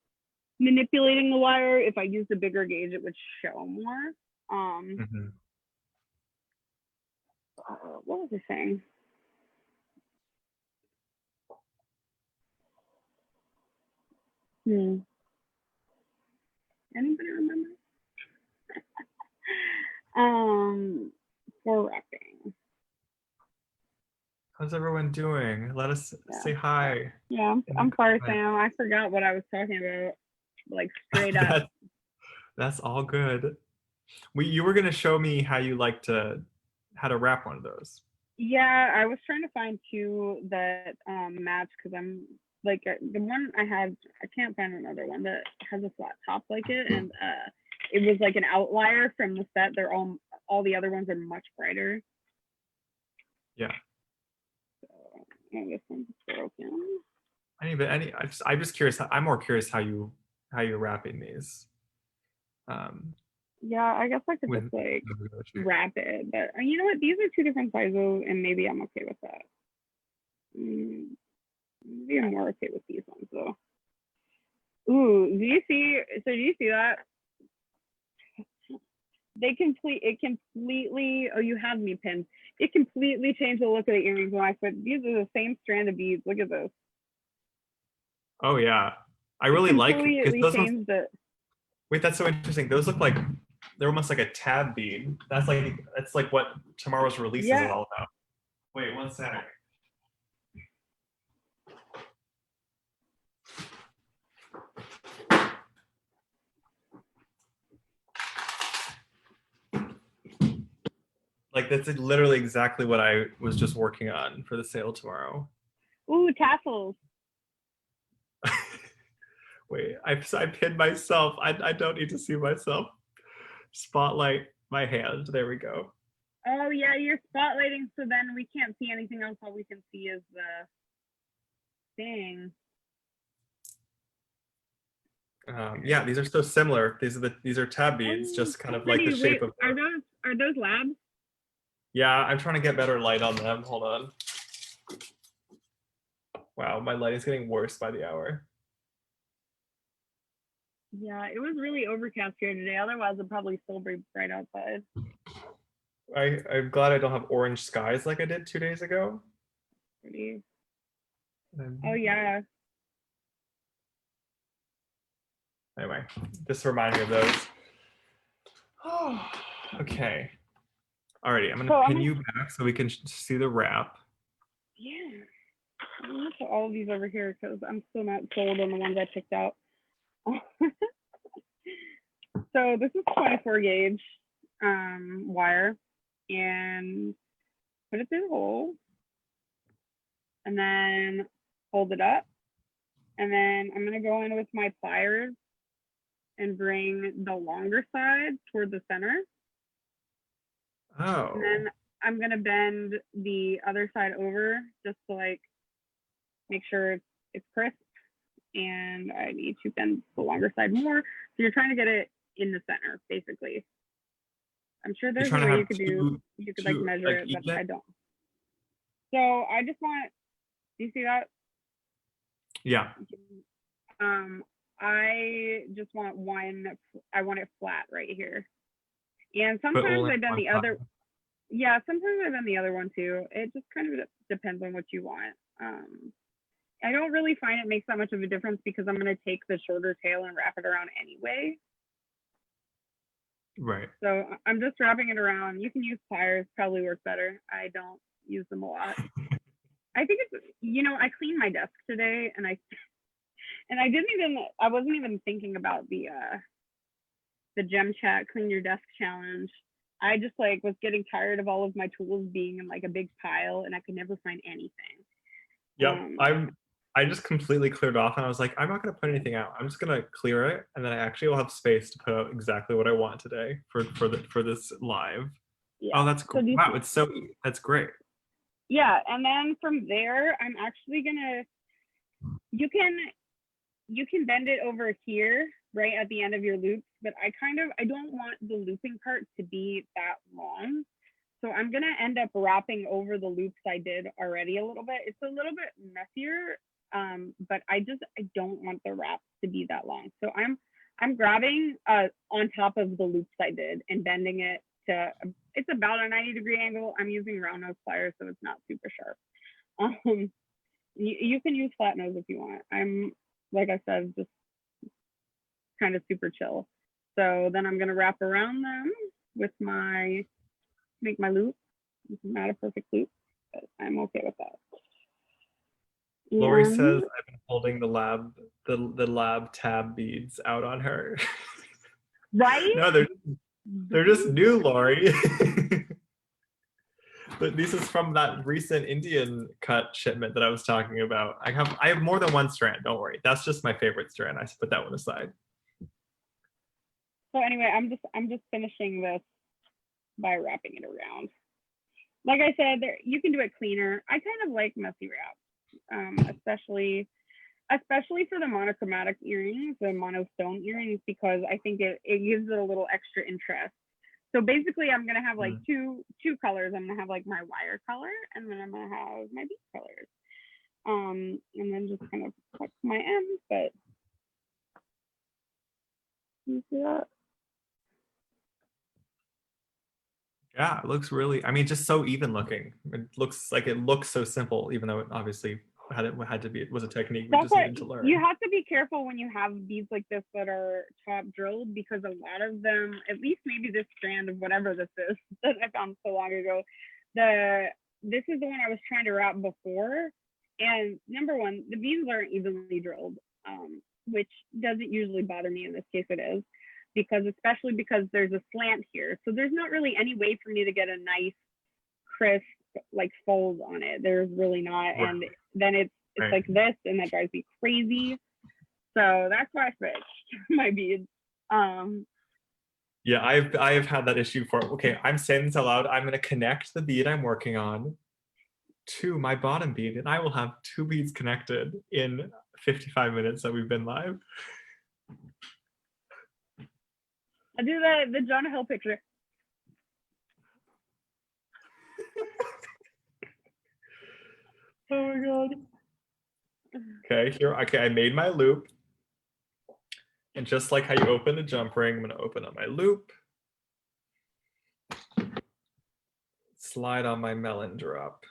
B: manipulating the wire. If I used a bigger gauge, it would show more. What was I saying? Anybody remember? For wrapping.
A: How's everyone doing? Let us say hi.
B: Yeah, I'm sorry, Sam. I forgot what I was talking about. Like straight up.
A: That's all good. You were gonna show me how to wrap one of those.
B: Yeah, I was trying to find 2 that match because I'm like the one I had. I can't find another one that has a flat top like it, and it was like an outlier from the set. They're all the other ones are much brighter.
A: Yeah.
B: So, this one's broken.
A: I'm just curious. I'm more curious how you're wrapping these.
B: Yeah, I guess I could
A: with
B: just like wrap it, but you know what? These are 2 different sizes, and maybe I'm okay with that. Maybe I'm more okay with these ones though. Ooh, do you see? So do you see that? It completely. Oh, you have me pinned. It completely changed the look of the earrings when I put. These are the same strand of beads. Look at this.
A: Oh yeah, I really like because
B: Completely
A: those ones.
B: changed it.
A: Wait, that's so interesting. Those look like they're almost like a tab bead. That's like what tomorrow's release is
B: Yeah.
A: all about. Wait, one second. Like that's literally exactly what I was just working on for the sale tomorrow.
B: Ooh, tassels.
A: Wait, I pinned myself. I don't need to see myself. Spotlight my hand. There we go.
B: Oh yeah, you're spotlighting, so then we can't see anything else. All we can see is the thing.
A: Yeah, these are so similar. These are tab beads, just kind
B: So
A: of like the
B: pretty.
A: shape
B: Wait,
A: of.
B: are those labs?
A: Yeah, I'm trying to get better light on them. Hold on. Wow, my light is getting worse by the hour.
B: Yeah, it was really overcast here today. Otherwise, it'd probably still be bright outside.
A: I'm glad I don't have orange skies like I did 2 days ago.
B: Pretty. Oh yeah.
A: Anyway, this reminded me of those. Okay. Alrighty, I'm gonna pin you back so we can see the wrap.
B: Yeah. I'm gonna put all of these over here because I'm still not sold on the ones I picked out. So this is 24 gauge wire, and put it through the hole, and then hold it up, and then I'm gonna go in with my pliers and bring the longer side toward the center.
A: Oh.
B: And then I'm gonna bend the other side over just to like make sure it's crisp. And I need to bend the longer side more. So you're trying to get it in the center, basically. I'm sure there's a way you could like measure it, but I don't. So I just want, do you see that?
A: Yeah.
B: I just want I want it flat right here. And sometimes I've done the other, yeah, sometimes I've done the other one too. It just kind of depends on what you want. I don't really find it makes that much of a difference because I'm going to take the shorter tail and wrap it around anyway.
A: Right.
B: So I'm just wrapping it around. You can use pliers, probably work better. I don't use them a lot. I think it's, I cleaned my desk today and I wasn't even thinking about the gem chat clean your desk challenge. I just like was getting tired of all of my tools being in like a big pile and I could never find anything.
A: Yep. I just completely cleared off and I was like, I'm not going to put anything out. I'm just going to clear it. And then I actually will have space to put out exactly what I want today for this live. Yeah. Oh, that's cool. So wow. That's great.
B: Yeah. And then from there, I'm actually going to, you can bend it over here, right at the end of your loops, but I don't want the looping part to be that long. So I'm going to end up wrapping over the loops I did already a little bit. It's a little bit messier, but I don't want the wrap to be that long. So I'm grabbing on top of the loops I did and bending it to, it's about a 90-degree angle. I'm using round nose pliers, so it's not super sharp. You can use flat nose if you want. I'm, like I said, just kind of super chill. So then I'm going to wrap around them with make my loop. This is not a perfect loop, but I'm okay with that.
A: Lori says I've been holding the lab tab beads out on her.
B: Right?
A: No, they're just new, Lori. But this is from that recent Indian cut shipment that I was talking about. I have more than one strand. Don't worry, that's just my favorite strand. I put that one aside.
B: So anyway, I'm just finishing this by wrapping it around. Like I said, you can do it cleaner. I kind of like messy wraps, especially especially for the monochromatic earrings, the monostone earrings, because I think it gives it a little extra interest. So basically, I'm gonna have like two colors. I'm gonna have like my wire color, and then I'm gonna have my bead colors. And then just kind of flex my ends, but you see that?
A: Yeah, it looks really, I mean, just so even looking. It looks so simple, even though it obviously had to be, it was a technique we just needed to learn.
B: You have to be careful when you have beads like this that are top drilled, because a lot of them, at least maybe this strand of whatever this is that I found so long ago, this is the one I was trying to wrap before. And number one, the beads aren't evenly drilled, which doesn't usually bother me. In this case, it is, especially because there's a slant here. So there's not really any way for me to get a nice, crisp, like fold on it. There's really not. Right. And then it's right. Like this, and that drives me crazy. So that's why I switched my beads.
A: Yeah, I've had that issue for, okay, I'm saying this out loud. I'm gonna connect the bead I'm working on to my bottom bead, and I will have two beads connected in 55 minutes that we've been live.
B: I do the Jonah Hill picture.
A: Oh my god. Okay, I made my loop. And just like how you open a jump ring, I'm gonna open up my loop. Slide on my melon drop.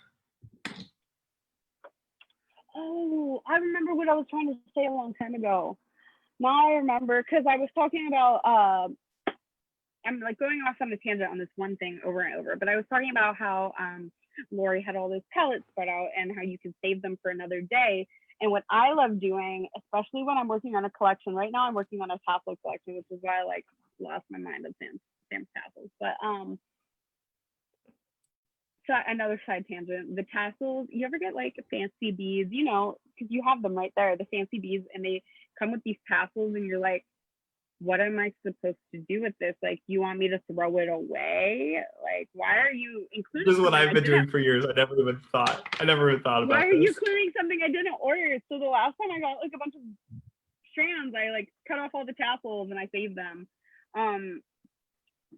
B: Oh, I remember what I was trying to say a long time ago. Now I remember, because I was talking about, I'm like going off on a tangent on this one thing over and over, but I was talking about how Lori had all those pellets spread out and how you can save them for another day. And what I love doing, especially when I'm working on a collection, right now I'm working on a tassel collection, which is why I like lost my mind of Sam's tassels. But so another side tangent, the tassels, you ever get like fancy beads, you know, because you have them right there, the fancy beads, and they come with these tassels, and you're like, what am I supposed to do with this? Like, you want me to throw it away? Like, why are you including?
A: This is what I've been doing for years. I never even thought about
B: why are
A: this.
B: you including something I didn't order? So the last time I got like a bunch of strands, I like cut off all the tassels and I saved them.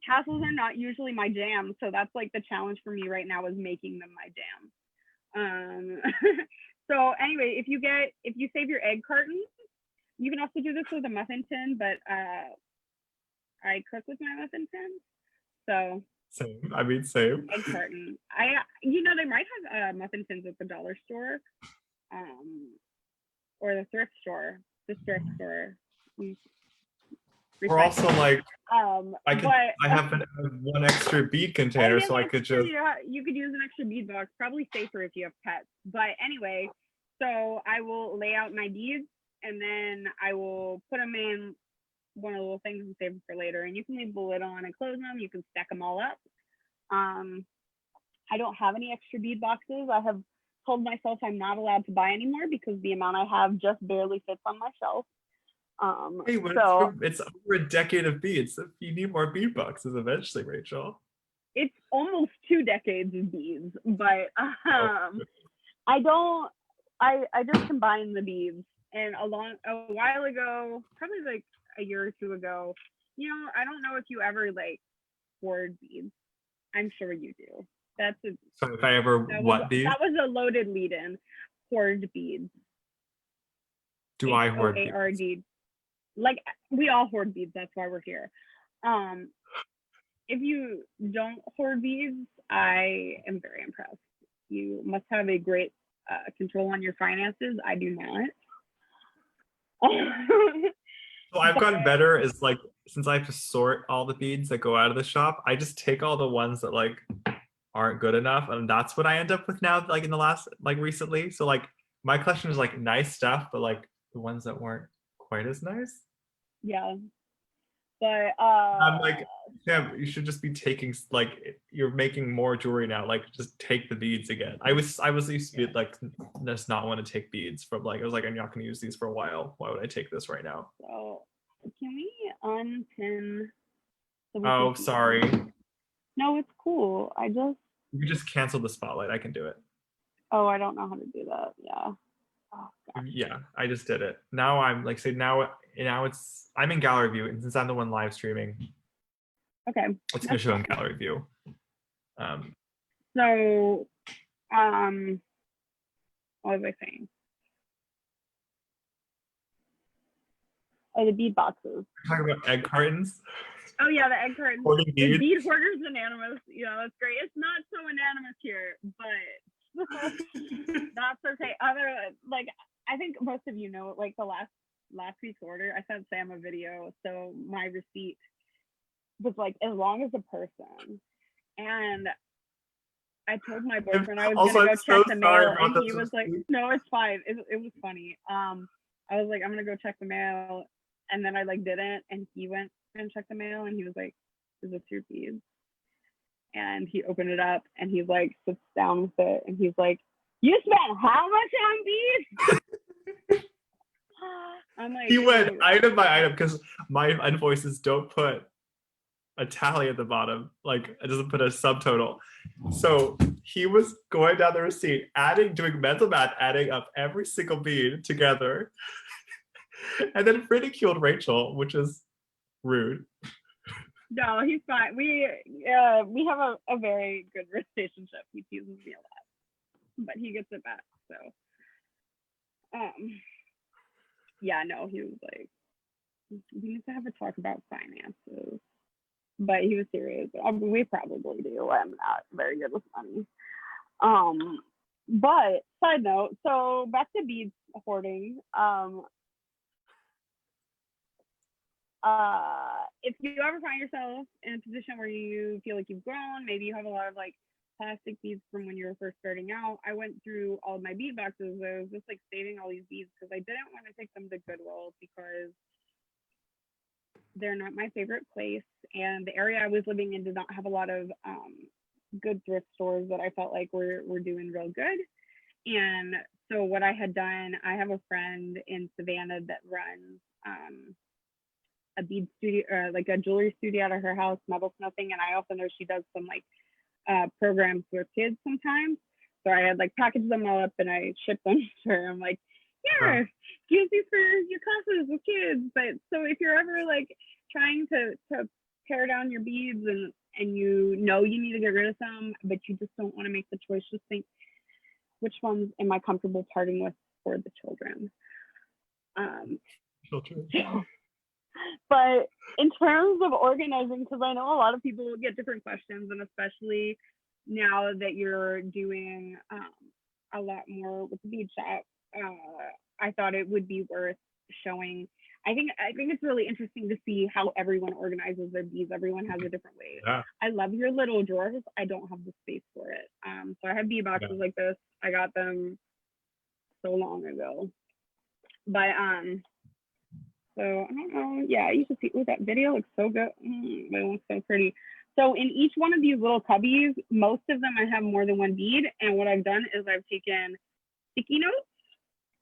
B: Tassels are not usually my jam, so that's like the challenge for me right now, is making them my jam. So anyway, if you save your egg carton, you can also do this with a muffin tin, but I cook with my muffin tin, so
A: same.
B: Egg carton. They might have muffin tins at the dollar store, or the thrift store.
A: We're also like, I have one extra bead container, so I could just.
B: Yeah, you could use an extra bead box. Probably safer if you have pets. But anyway, so I will lay out my beads, and then I will put them in one of the little things and save them for later. And you can leave the lid on and close them. You can stack them all up. I don't have any extra bead boxes. I have told myself I'm not allowed to buy anymore because the amount I have just barely fits on my shelf.
A: Hey, so it's over a decade of beads. You need more bead boxes eventually, Rachel.
B: It's almost 2 decades of beads, but I just combined the beads. And a while ago, probably like a year or two ago, I don't know if you ever like hoard beads. I'm sure you do.
A: So if I ever beads?
B: That was a loaded lead-in. Hoard beads.
A: Do I hoard
B: beads? Like, we all hoard beads. That's why we're here. If you don't hoard beads, I am very impressed. You must have a great control on your finances. I do not.
A: So I've gotten better, is like, since I have to sort all the beads that go out of the shop, I just take all the ones that like aren't good enough, and that's what I end up with now, like in the last, like recently. So like my collection is like nice stuff, but like the ones that weren't quite as nice.
B: Yeah. But
A: I'm like, yeah, you should just be taking, like, you're making more jewelry now, like just take the beads again. I was used to be like, just not want to take beads from, like, I was like, I'm not going to use these for a while. Why would I take this right now?
B: So can we unpin?
A: Oh, sorry.
B: No, it's cool.
A: You can just cancel the spotlight. I can do it.
B: Oh, I don't know how to do that. Yeah. Oh, gosh.
A: Yeah, I just did it. Now I'm like, say now it's, I'm in gallery view, and since I'm the one live streaming,
B: Okay.
A: it's gonna show in gallery view.
B: So, what was I saying? Oh, the bead boxes.
A: Talking about egg cartons.
B: Oh yeah, the egg cartons.
A: Hoarding
B: The
A: beads.
B: bead hoarders anonymous. Yeah, that's great. It's not so anonymous here, but that's okay. Like, I think most of you know, like the last week's order, I sent Sam a video, so my receipt was like as long as a person, and I told my boyfriend I was
A: Also,
B: gonna go
A: I'm
B: check
A: so
B: the
A: sorry
B: mail,
A: about
B: and he
A: this
B: was like,
A: receipt.
B: "No, it's fine." It was funny. I was like, "I'm gonna go check the mail," and then I like didn't, and he went and checked the mail, and he was like, "Is this your beads?" And he opened it up, and he like sits down with it, and he's like, "You spent how much on beads?" I'm like,
A: He went
B: "Oh,
A: item by item because my invoices don't put a tally at the bottom, like it doesn't put a subtotal. So he was going down the receipt, doing mental math, adding up every single bead together, and then ridiculed Rachel, which is rude.
B: no, he's fine. We have a very good relationship. He teases me a lot, but he gets it back. So, yeah, no, he was like, we need to have a talk about finances. But he was serious. We probably do. I'm not very good with money. But side note, so back to beads hoarding. If you ever find yourself in a position where you feel like you've grown, maybe you have a lot of like plastic beads from when you were first starting out. I went through all of my bead boxes. I was just like saving all these beads because I didn't want to take them to Goodwill because they're not my favorite place, and the area I was living in did not have a lot of good thrift stores that I felt like were doing real good. And so what I had done, I have a friend in Savannah that runs a bead studio, like a jewelry studio out of her house, metal smithing, and I also know she does some like programs for kids sometimes. So I had like packaged them all up and I shipped them to her. I'm like, here, use these for your classes with kids. But so if you're ever like trying to pare down your beads and you know you need to get rid of some, but you just don't want to make the choice, just think, which ones am I comfortable parting with for the children? But in terms of organizing, because I know a lot of people get different questions, and especially now that you're doing a lot more with the bead shop, I thought it would be worth showing. I think it's really interesting to see how everyone organizes their beads. Everyone has a different way.
A: Yeah.
B: I love your little drawers. I don't have the space for it. So I have bead boxes like this. I got them so long ago. But so I don't know. Yeah, you should see. Oh, that video looks so good. It looks so pretty. So in each one of these little cubbies, most of them I have more than one bead. And what I've done is I've taken sticky notes,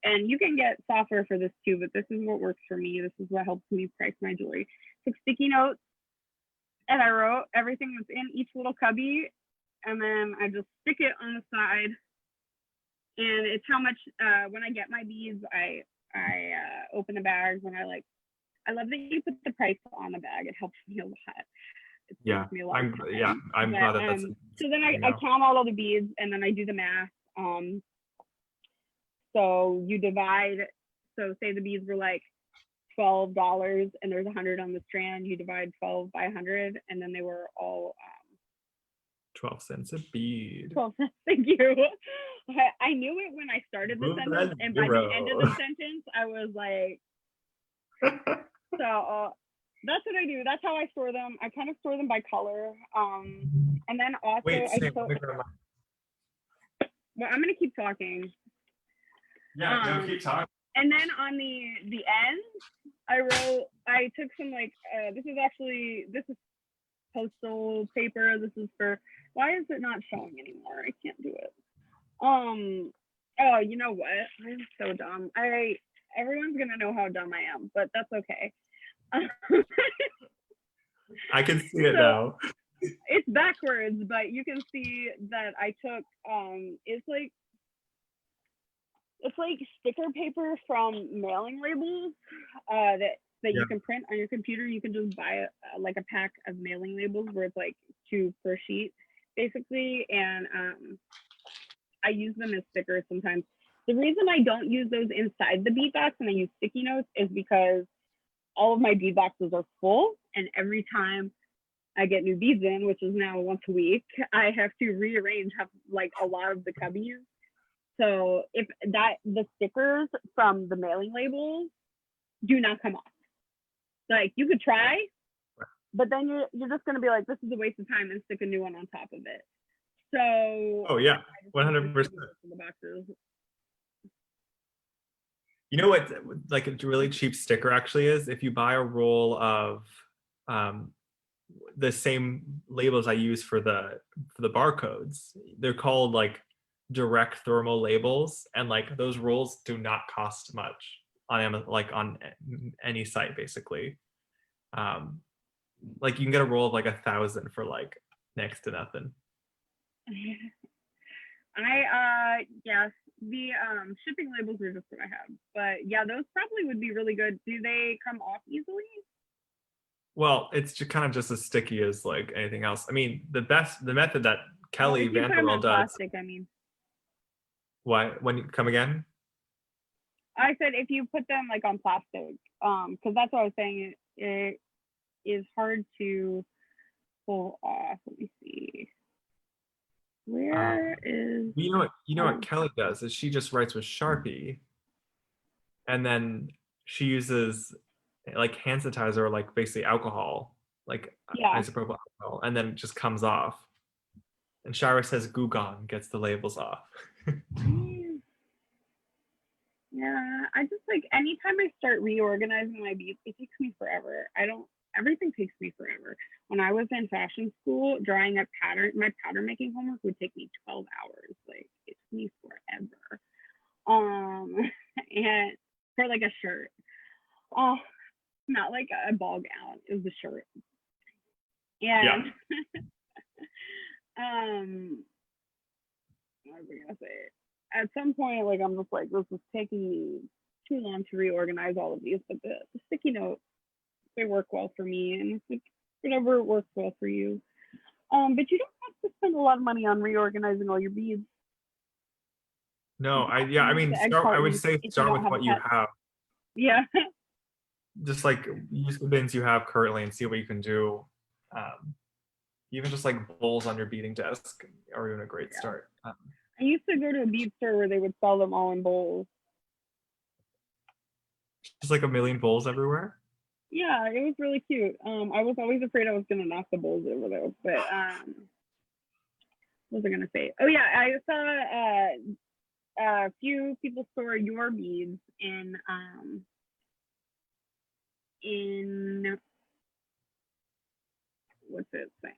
B: and you can get software for this too, but this is what works for me. This is what helps me price my jewelry. Took sticky notes, and I wrote everything that's in each little cubby, and then I just stick it on the side. And it's how much, when I get my beads, I open the bags when I love that you put the price on the bag. It helps me a lot. It saves me a lot of time.
A: I'm glad that that's.
B: So then I count all of the beads, and then I do the math. So you divide. So say the beads were like $12, and there's 100 on the strand. You divide 12 by 100, and then they were all
A: 12 cents a bead.
B: 12 cents. Thank you. I knew it when I started the sentence, and by the end of the sentence, I was like, so that's what I do. That's how I store them. I kind of store them by color. And then also, well, I'm gonna keep talking.
A: Yeah, keep talking.
B: And then on the end, I took some like, this is postal paper. This is for, why is it not showing anymore? I can't do it. Oh, you know what? I'm so dumb. Everyone's gonna know how dumb I am, but that's okay.
A: I can see it now.
B: It's backwards, but you can see that I took, it's like, It's like sticker paper from mailing labels that you can print on your computer. You can just buy like a pack of mailing labels where it's like 2 per sheet, basically. And I use them as stickers sometimes. The reason I don't use those inside the bead box and I use sticky notes is because all of my bead boxes are full, and every time I get new beads in, which is now once a week, I have to rearrange like a lot of the cubbies. So if the stickers from the mailing labels do not come off. Like you could try, but then you're just gonna be like, this is a waste of time, and stick a new one on top of it. So
A: oh yeah, 100%.
B: The boxes.
A: You know what, like a really cheap sticker actually is? If you buy a roll of the same labels I use for the barcodes, they're called like direct thermal labels, and like those rolls do not cost much on Amazon, like on any site basically. Like you can get a roll of like 1,000 for like next to nothing.
B: Yes, the shipping labels are just what I have, but yeah, those probably would be really good. Do they come off easily?
A: Well, it's just kind of just as sticky as like anything else. I mean, the method that Kelly Vanderwell does.
B: Plastic, I mean.
A: What? When you come again?
B: I said if you put them like on plastic, because that's what I was saying. It is hard to pull off. Let me see. Where is?
A: You know what Kelly does is she just writes with Sharpie, and then she uses like hand sanitizer or like basically alcohol, like isopropyl alcohol, and then it just comes off. And Shira says Goo Gone gets the labels off.
B: Yeah, I just like anytime I start reorganizing my beads, it takes me forever. Everything takes me forever. When I was in fashion school, drawing up my pattern making homework would take me 12 hours. Like it took me forever. And for like a shirt. Oh, not like a ball gown. It was a shirt. And what was I gonna say? At some point, like I'm just like, this is taking me too long to reorganize all of these, but the sticky notes, they work well for me, and it's like whatever works well for you. But you don't have to spend a lot of money on reorganizing all your beads.
A: No, I mean, I would say start with what you have.
B: Yeah.
A: Just like use the bins you have currently and see what you can do. Even just like bowls on your beading desk are even a great start.
B: I used to go to a bead store where they would sell them all in bowls.
A: Just like a million bowls everywhere?
B: Yeah, it was really cute. I was always afraid I was going to knock the bowls over though, but what was I going to say? Oh yeah, I saw a few people store your beads in what's it saying?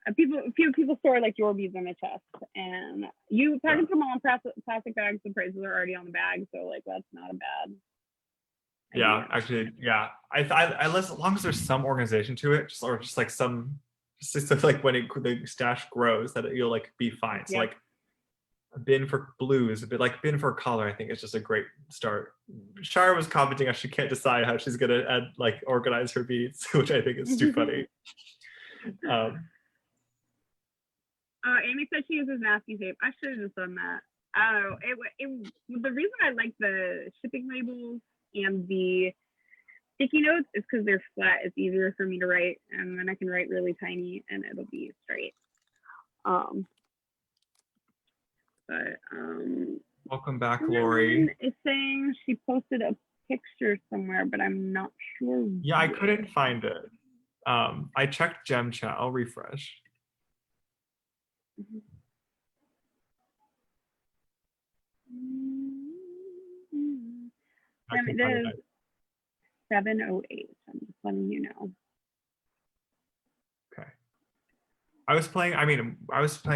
B: A few people store like your beads in a chest, and you package them all in plastic bags. The prices are already on the bag, so like that's not a bad.
A: Yeah, actually, yeah. I as long as there's some organization to it, just like some, just like when the stash grows, that you'll like be fine. So like a bin for blues, a bit like bin for color, I think is just a great start. Shara was commenting how she can't decide how she's gonna organize her beads, which I think is too funny.
B: Amy said she uses masking tape. I should have just done that. I don't know. The reason I like the shipping labels and the sticky notes is because they're flat. It's easier for me to write, and then I can write really tiny, and it'll be straight.
A: Welcome back, Lori.
B: Is saying she posted a picture somewhere, but I'm not sure.
A: Yeah, I couldn't find it. I checked Gem Chat. I'll refresh.
B: It is 7:08. I'm just letting you know.
A: Okay. I was playing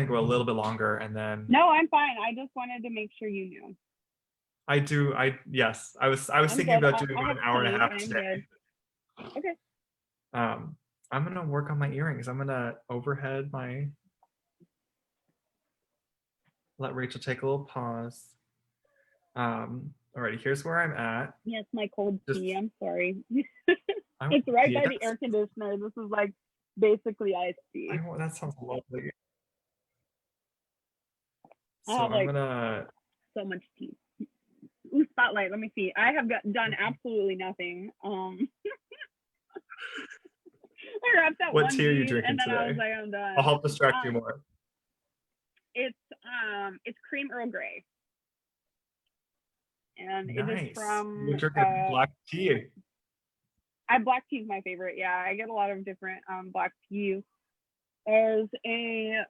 A: for a little bit longer, and then.
B: No, I'm fine. I just wanted to make sure you knew.
A: Yes. I was thinking about doing about an hour and a half today.
B: Okay.
A: I'm gonna work on my earrings. I'm gonna let Rachel take a little pause. Alrighty, here's where I'm at.
B: Yes, my cold tea. I'm sorry.
A: I
B: It's right
A: yeah,
B: by the air conditioner. This is like basically iced tea.
A: that sounds lovely.
B: I
A: So
B: have
A: I'm
B: like
A: gonna.
B: so much tea. Ooh, spotlight. Let me see. I have done absolutely nothing. I wrapped that
A: What
B: one
A: tea are you
B: bead and
A: drinking
B: then I was
A: today?
B: like, I'm done.
A: I'll help distract you more.
B: It's cream Earl Grey, and it is
A: Nice.
B: from
A: You're drinking black tea.
B: black tea is my favorite. Yeah, I get a lot of different black teas. There's a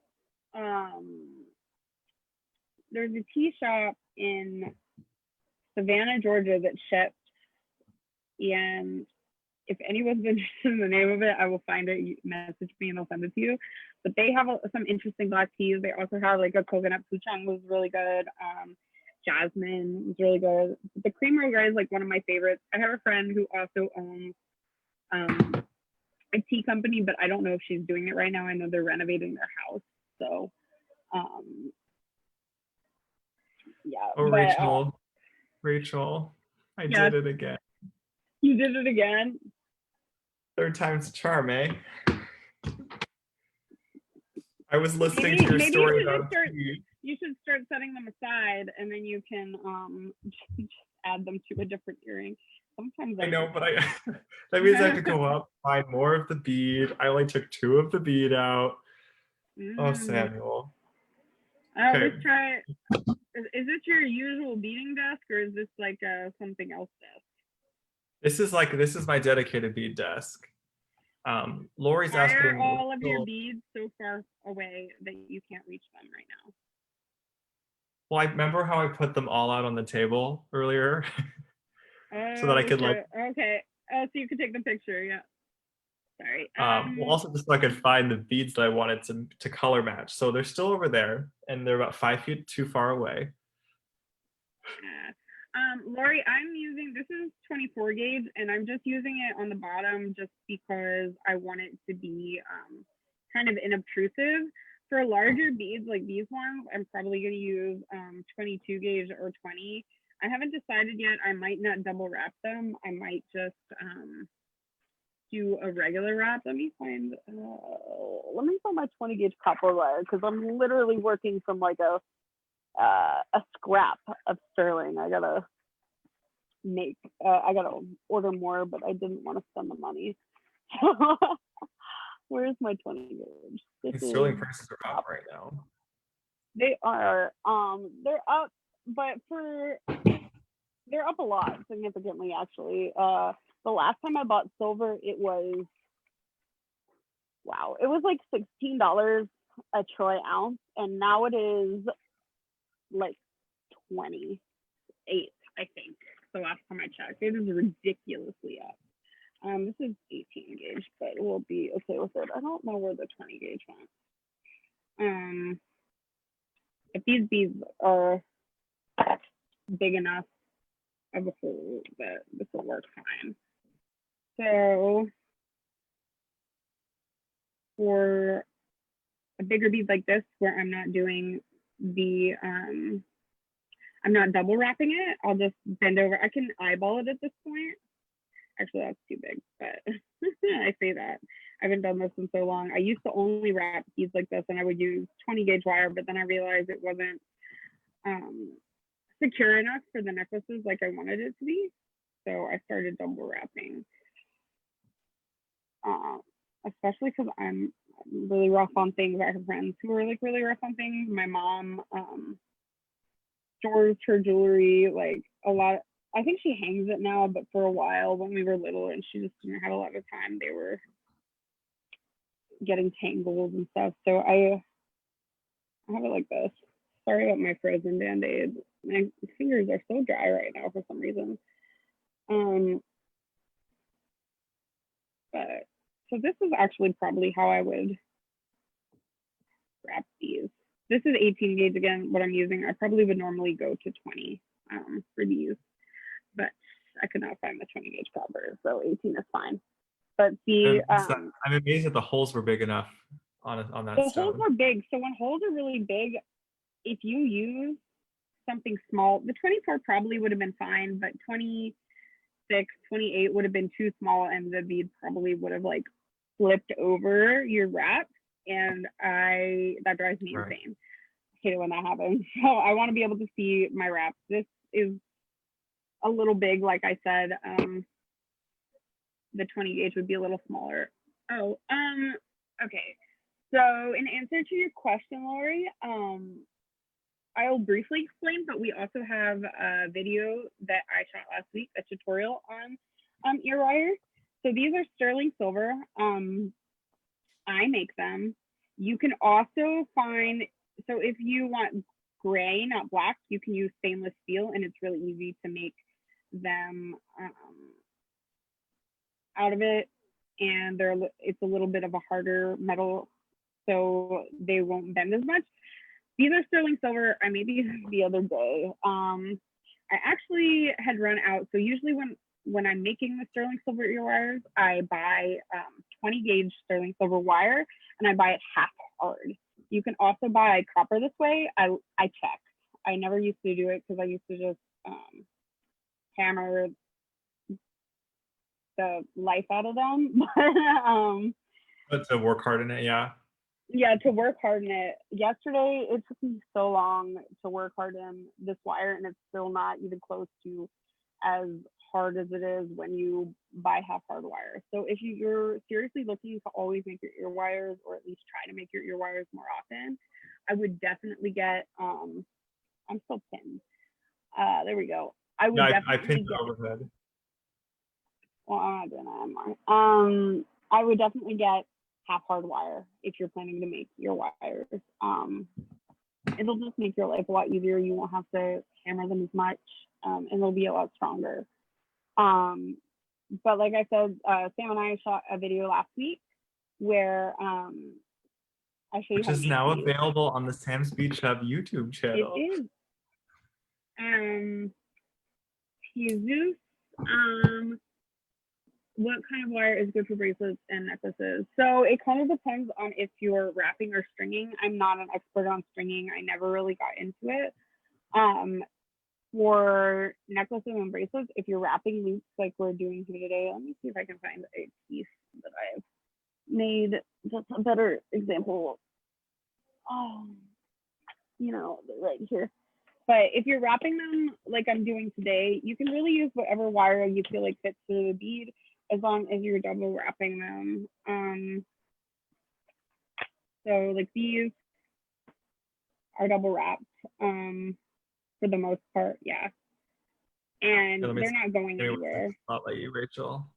B: there's a tea shop in Savannah, Georgia that ships, and if anyone's interested in the name of it, I will find it. You message me and I'll send it to you. But they have some interesting black teas. They also have like a coconut puchang was really good. Jasmine was really good. The cream Earl Grey is like one of my favorites. I have a friend who also owns a tea company, but I don't know if she's doing it right now. I know they're renovating their house, so yeah.
A: Oh,
B: But,
A: Rachel, I
B: yeah,
A: did it again.
B: you did it again.
A: Third time's a charm, eh? I was listening to your
B: Maybe
A: story about tea.
B: you should start setting them aside, and then you can just add them to a different earring. Sometimes
A: I know, but that means I have to go up, find more of the bead. I only took 2 of the bead out. Oh, Samuel.
B: Let's try it. Is this your usual beading desk, or is this like something else desk?
A: This is my dedicated bead desk. Lori's
B: Why
A: asking.
B: are all of your beads so far away that you can't reach them right now?
A: Well, I remember how I put them all out on the table earlier, so that I
B: Oh,
A: could like.
B: okay. Oh, so you could take the picture. Yeah. Sorry.
A: Well, also just so I could find the beads that I wanted to color match. So they're still over there, and they're about 5 feet too far away.
B: Lori, I'm using, this is 24 gauge, and I'm just using it on the bottom just because I want it to be kind of inobtrusive. For larger beads like these ones, I'm probably going to use 22 gauge or 20. I haven't decided yet. I might not double wrap them. I might just do a regular wrap. Let me find my 20 gauge copper wire, because I'm literally working from like a scrap of sterling. I gotta order more, but I didn't want to spend the money. Where's my 20 gauge?
A: Sterling prices are up right now.
B: They are. They're up, but they're up a lot, significantly actually. The last time I bought silver, it was like $16 a troy ounce, and now it is like 28, I think. The last time I checked, it is ridiculously up. This is 18 gauge, but we'll be okay with it. I don't know where the 20 gauge went. If these beads are big enough of a hole, that this will work fine. So for a bigger bead like this, where I'm not doing the I'm not double wrapping it, I'll just bend over. I can eyeball it at this point. Actually, that's too big, but I say that. I haven't done this in so long. I used to only wrap beads like this, and I would use 20 gauge wire, but then I realized it wasn't secure enough for the necklaces like I wanted it to be. So I started double wrapping. Especially because I'm really rough on things. I have friends who are like really rough on things. My mom stores her jewelry like a lot. I think she hangs it now, but for a while when we were little and she just didn't have a lot of time, they were getting tangled and stuff. So I have it like this. Sorry about my frozen band-aid. My fingers are so dry right now for some reason. But so this is actually probably how I would wrap these. This is 18 gauge again, what I'm using. I probably would normally go to 20 for these, but I could not find the 20 gauge copper, so 18 is fine. But
A: I'm amazed that the holes were big enough on that
B: the
A: stone.
B: holes were big. So when holes are really big, if you use something small. The 24 probably would have been fine, but 26, 28 would have been too small, and the bead probably would have like flipped over your wrap, and that drives me insane. I hate it when that happens. So I want to be able to see my wraps. This is a little big, like I said. The 20 gauge would be a little smaller. Oh, okay. So in answer to your question, Lori, I'll briefly explain, but we also have a video that I shot last week, a tutorial on ear wires. So these are sterling silver. I make them. You can also find, so if you want gray, not black, you can use stainless steel, and it's really easy to make them out of it. And it's a little bit of a harder metal, so they won't bend as much. These are sterling silver. I made these the other day. I actually had run out. So usually when I'm making the sterling silver ear wires, I buy 20 gauge sterling silver wire, and I buy it half hard. You can also buy copper this way. I checked. I never used to do it because I used to just hammer the life out of them.
A: But to work hard in it, yeah.
B: Yeah, to work hard in it. Yesterday, it took me so long to work hard in this wire, and it's still not even close to as hard as it is when you buy half hard wire. So if you're seriously looking to always make your ear wires, or at least try to make your ear wires more often, I would definitely get, I'm still pinned. There we go. I would definitely
A: I pinned it overhead.
B: Well, I'm not doing that. I would definitely get half hard wire if you're planning to make your wires. It'll just make your life a lot easier. You won't have to hammer them as much, and they'll be a lot stronger. But like I said, Sam and I shot a video last week where I showed you, which
A: is now available on the Sam's Bead Shop YouTube channel.
B: It is. Jesus. What kind of wire is good for bracelets and necklaces? So it kind of depends on if you're wrapping or stringing. I'm not an expert on stringing. I never really got into it. For necklaces and bracelets, if you're wrapping loops like we're doing here today, let me see if I can find a piece that I've made that's a better example. Right here. But if you're wrapping them like I'm doing today, you can really use whatever wire you feel like fits through the bead, as long as you're double wrapping them. So like these are double wrapped for the most part, yeah. And they're not going anywhere.
A: Spotlight you, Rachel.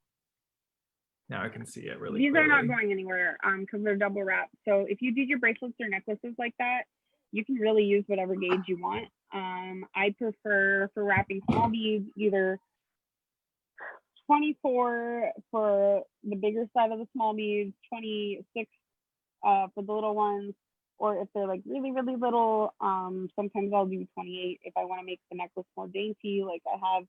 A: Now I can see it really
B: These
A: clearly.
B: are not going anywhere because they're double wrapped. So if you do your bracelets or necklaces like that, you can really use whatever gauge you want. I prefer for wrapping small beads either 24 for the bigger side of the small beads, 26 for the little ones, or if they're like really, really little, sometimes I'll do 28 if I want to make the necklace more dainty. Like I have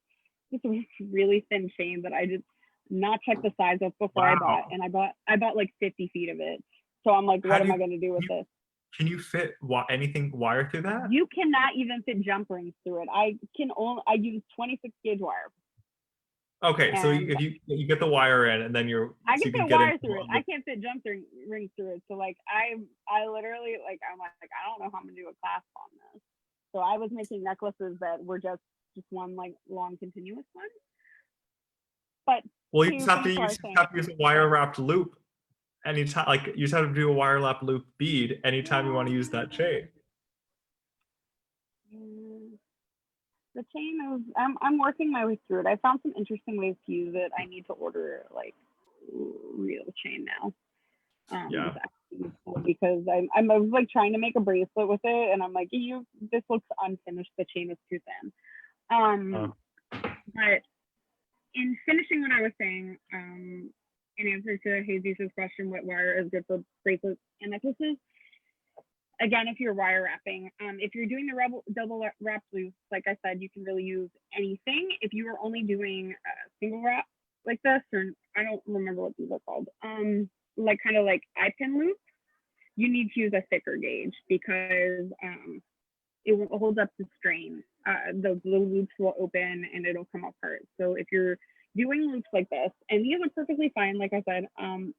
B: this really thin chain that I did not check the size of before I bought, and I bought like 50 feet of it. So I'm like, what am I going to do with this?
A: Can you fit anything wire through that?
B: You cannot even fit jump rings through it. I use 26 gauge wire.
A: Okay, and so if you get the wire in, and then
B: I can fit wire through it. I can't fit jump rings through it. So like I literally I'm like I don't know how I'm gonna do a clasp on this. So I was making necklaces that were just one like long continuous one. But
A: you just have to use a wire wrapped loop anytime. Like you just have to do a wire wrapped loop bead anytime you want to use that chain.
B: The chain is I'm working my way through it. I found some interesting ways to use it. I need to order like real chain now.
A: Yeah.
B: Because I was like trying to make a bracelet with it, and I'm like, this looks unfinished. The chain is too thin. But in finishing what I was saying, in answer to Jesus' question, what wire is good for bracelets and necklaces? Again, if you're wire wrapping, if you're doing the double wrap loops, like I said, you can really use anything. If you are only doing single wrap like this, or I don't remember what these are called, like kind of like eye pin loops, you need to use a thicker gauge because it won't hold up the strain. The loops will open and it'll come apart. So if you're doing loops like this, and these are perfectly fine, like I said,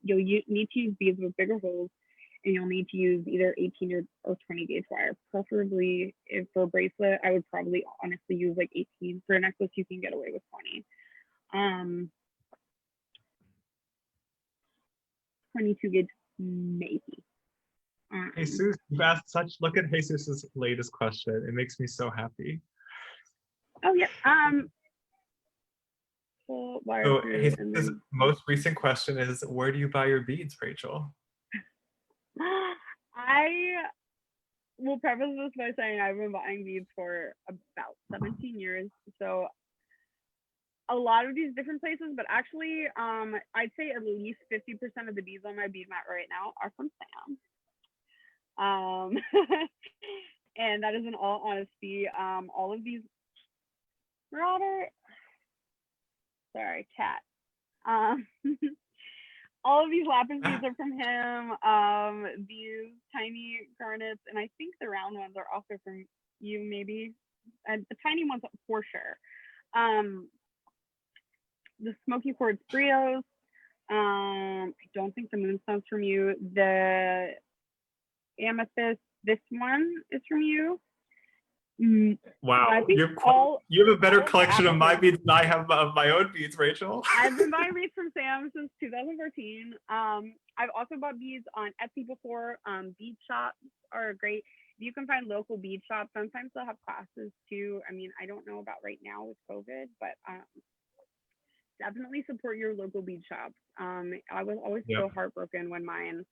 B: you'll need to use beads with bigger holes, and you'll need to use either 18 or 20 gauge wire. Preferably, if for a bracelet, I would probably honestly use like 18. For a necklace, you can get away with 20. 22 gauge, maybe.
A: Jesus, you've asked such. Look at Jesus's latest question. It makes me so happy.
B: Oh yeah. So
A: Jesus's most recent question is, where do you buy your beads, Rachel?
B: I will preface this by saying I've been buying beads for about 17 years. So a lot of these different places, but actually, I'd say at least 50% of the beads on my bead mat right now are from Sam. And that is in all honesty. All of these cat. All of these lapis beads are from him. These tiny garnets, and I think the round ones are also from you, maybe. And the tiny ones for sure. The smoky quartz brios. I don't think the moonstone's from you. The amethyst, this one is from you.
A: Wow, you have a better collection of my beads than I have of my own beads, Rachel.
B: I've been buying beads from Sam since 2014. I've also bought beads on Etsy before. Bead shops are great. You can find local bead shops. Sometimes they'll have classes too. I mean, I don't know about right now with COVID, but definitely support your local bead shops. I was always so heartbroken when mine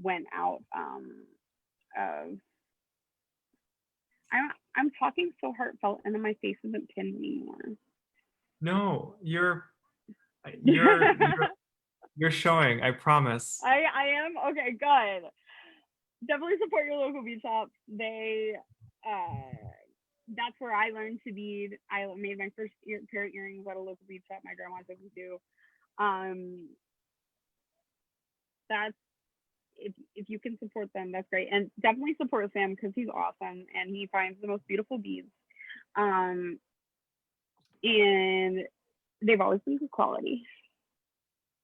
B: went out of. I'm talking so heartfelt, and then my face isn't pinned anymore.
A: No, you're showing. I promise.
B: I am okay. Good. Definitely support your local bead shops. They, that's where I learned to bead. I made my first pair of earrings at a local bead shop. My grandma took me to. That's. If you can support them, that's great. And definitely support Sam because he's awesome and he finds the most beautiful beads. And they've always been good quality.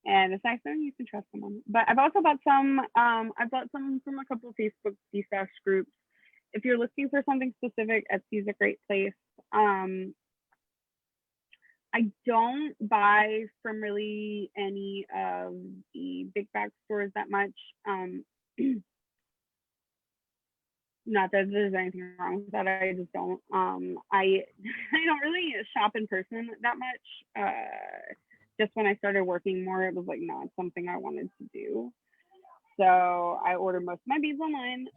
B: And it's nice when you can trust someone. But I've also bought some, from a couple of Facebook DStash groups. If you're looking for something specific, Etsy's a great place. I don't buy from really any of the big bag stores that much. Not that there's anything wrong with that. I just don't. I don't really shop in person that much. Just when I started working more, it was like not something I wanted to do. So I ordered most of my beads online.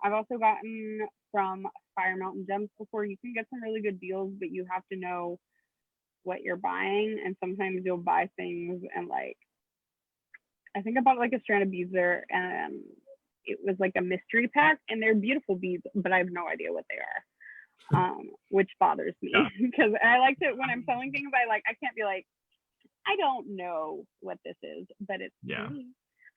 B: I've also gotten from Fire Mountain Gems before. You can get some really good deals, but you have to know what you're buying, and sometimes you'll buy things and like I think I bought like a strand of beads there and it was like a mystery pack and they're beautiful beads, but I have no idea what they are, which bothers me because I like to when I'm selling things I can't be like I don't know what this is, but it's me.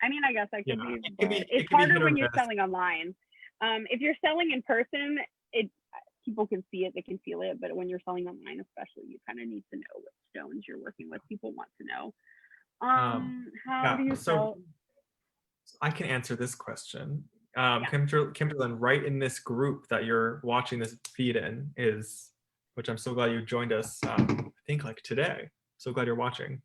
B: I mean, I guess I could be, but it's harder when you're selling online. If you're selling in person, people can see it, they can feel it, but when you're selling online especially, you kind of need to know what stones you're working with. People want to know. How do you sell?
A: I can answer this question. Kimberlyn, right in this group that you're watching this feed in is, which I'm so glad you joined us, I think like today, so glad you're watching,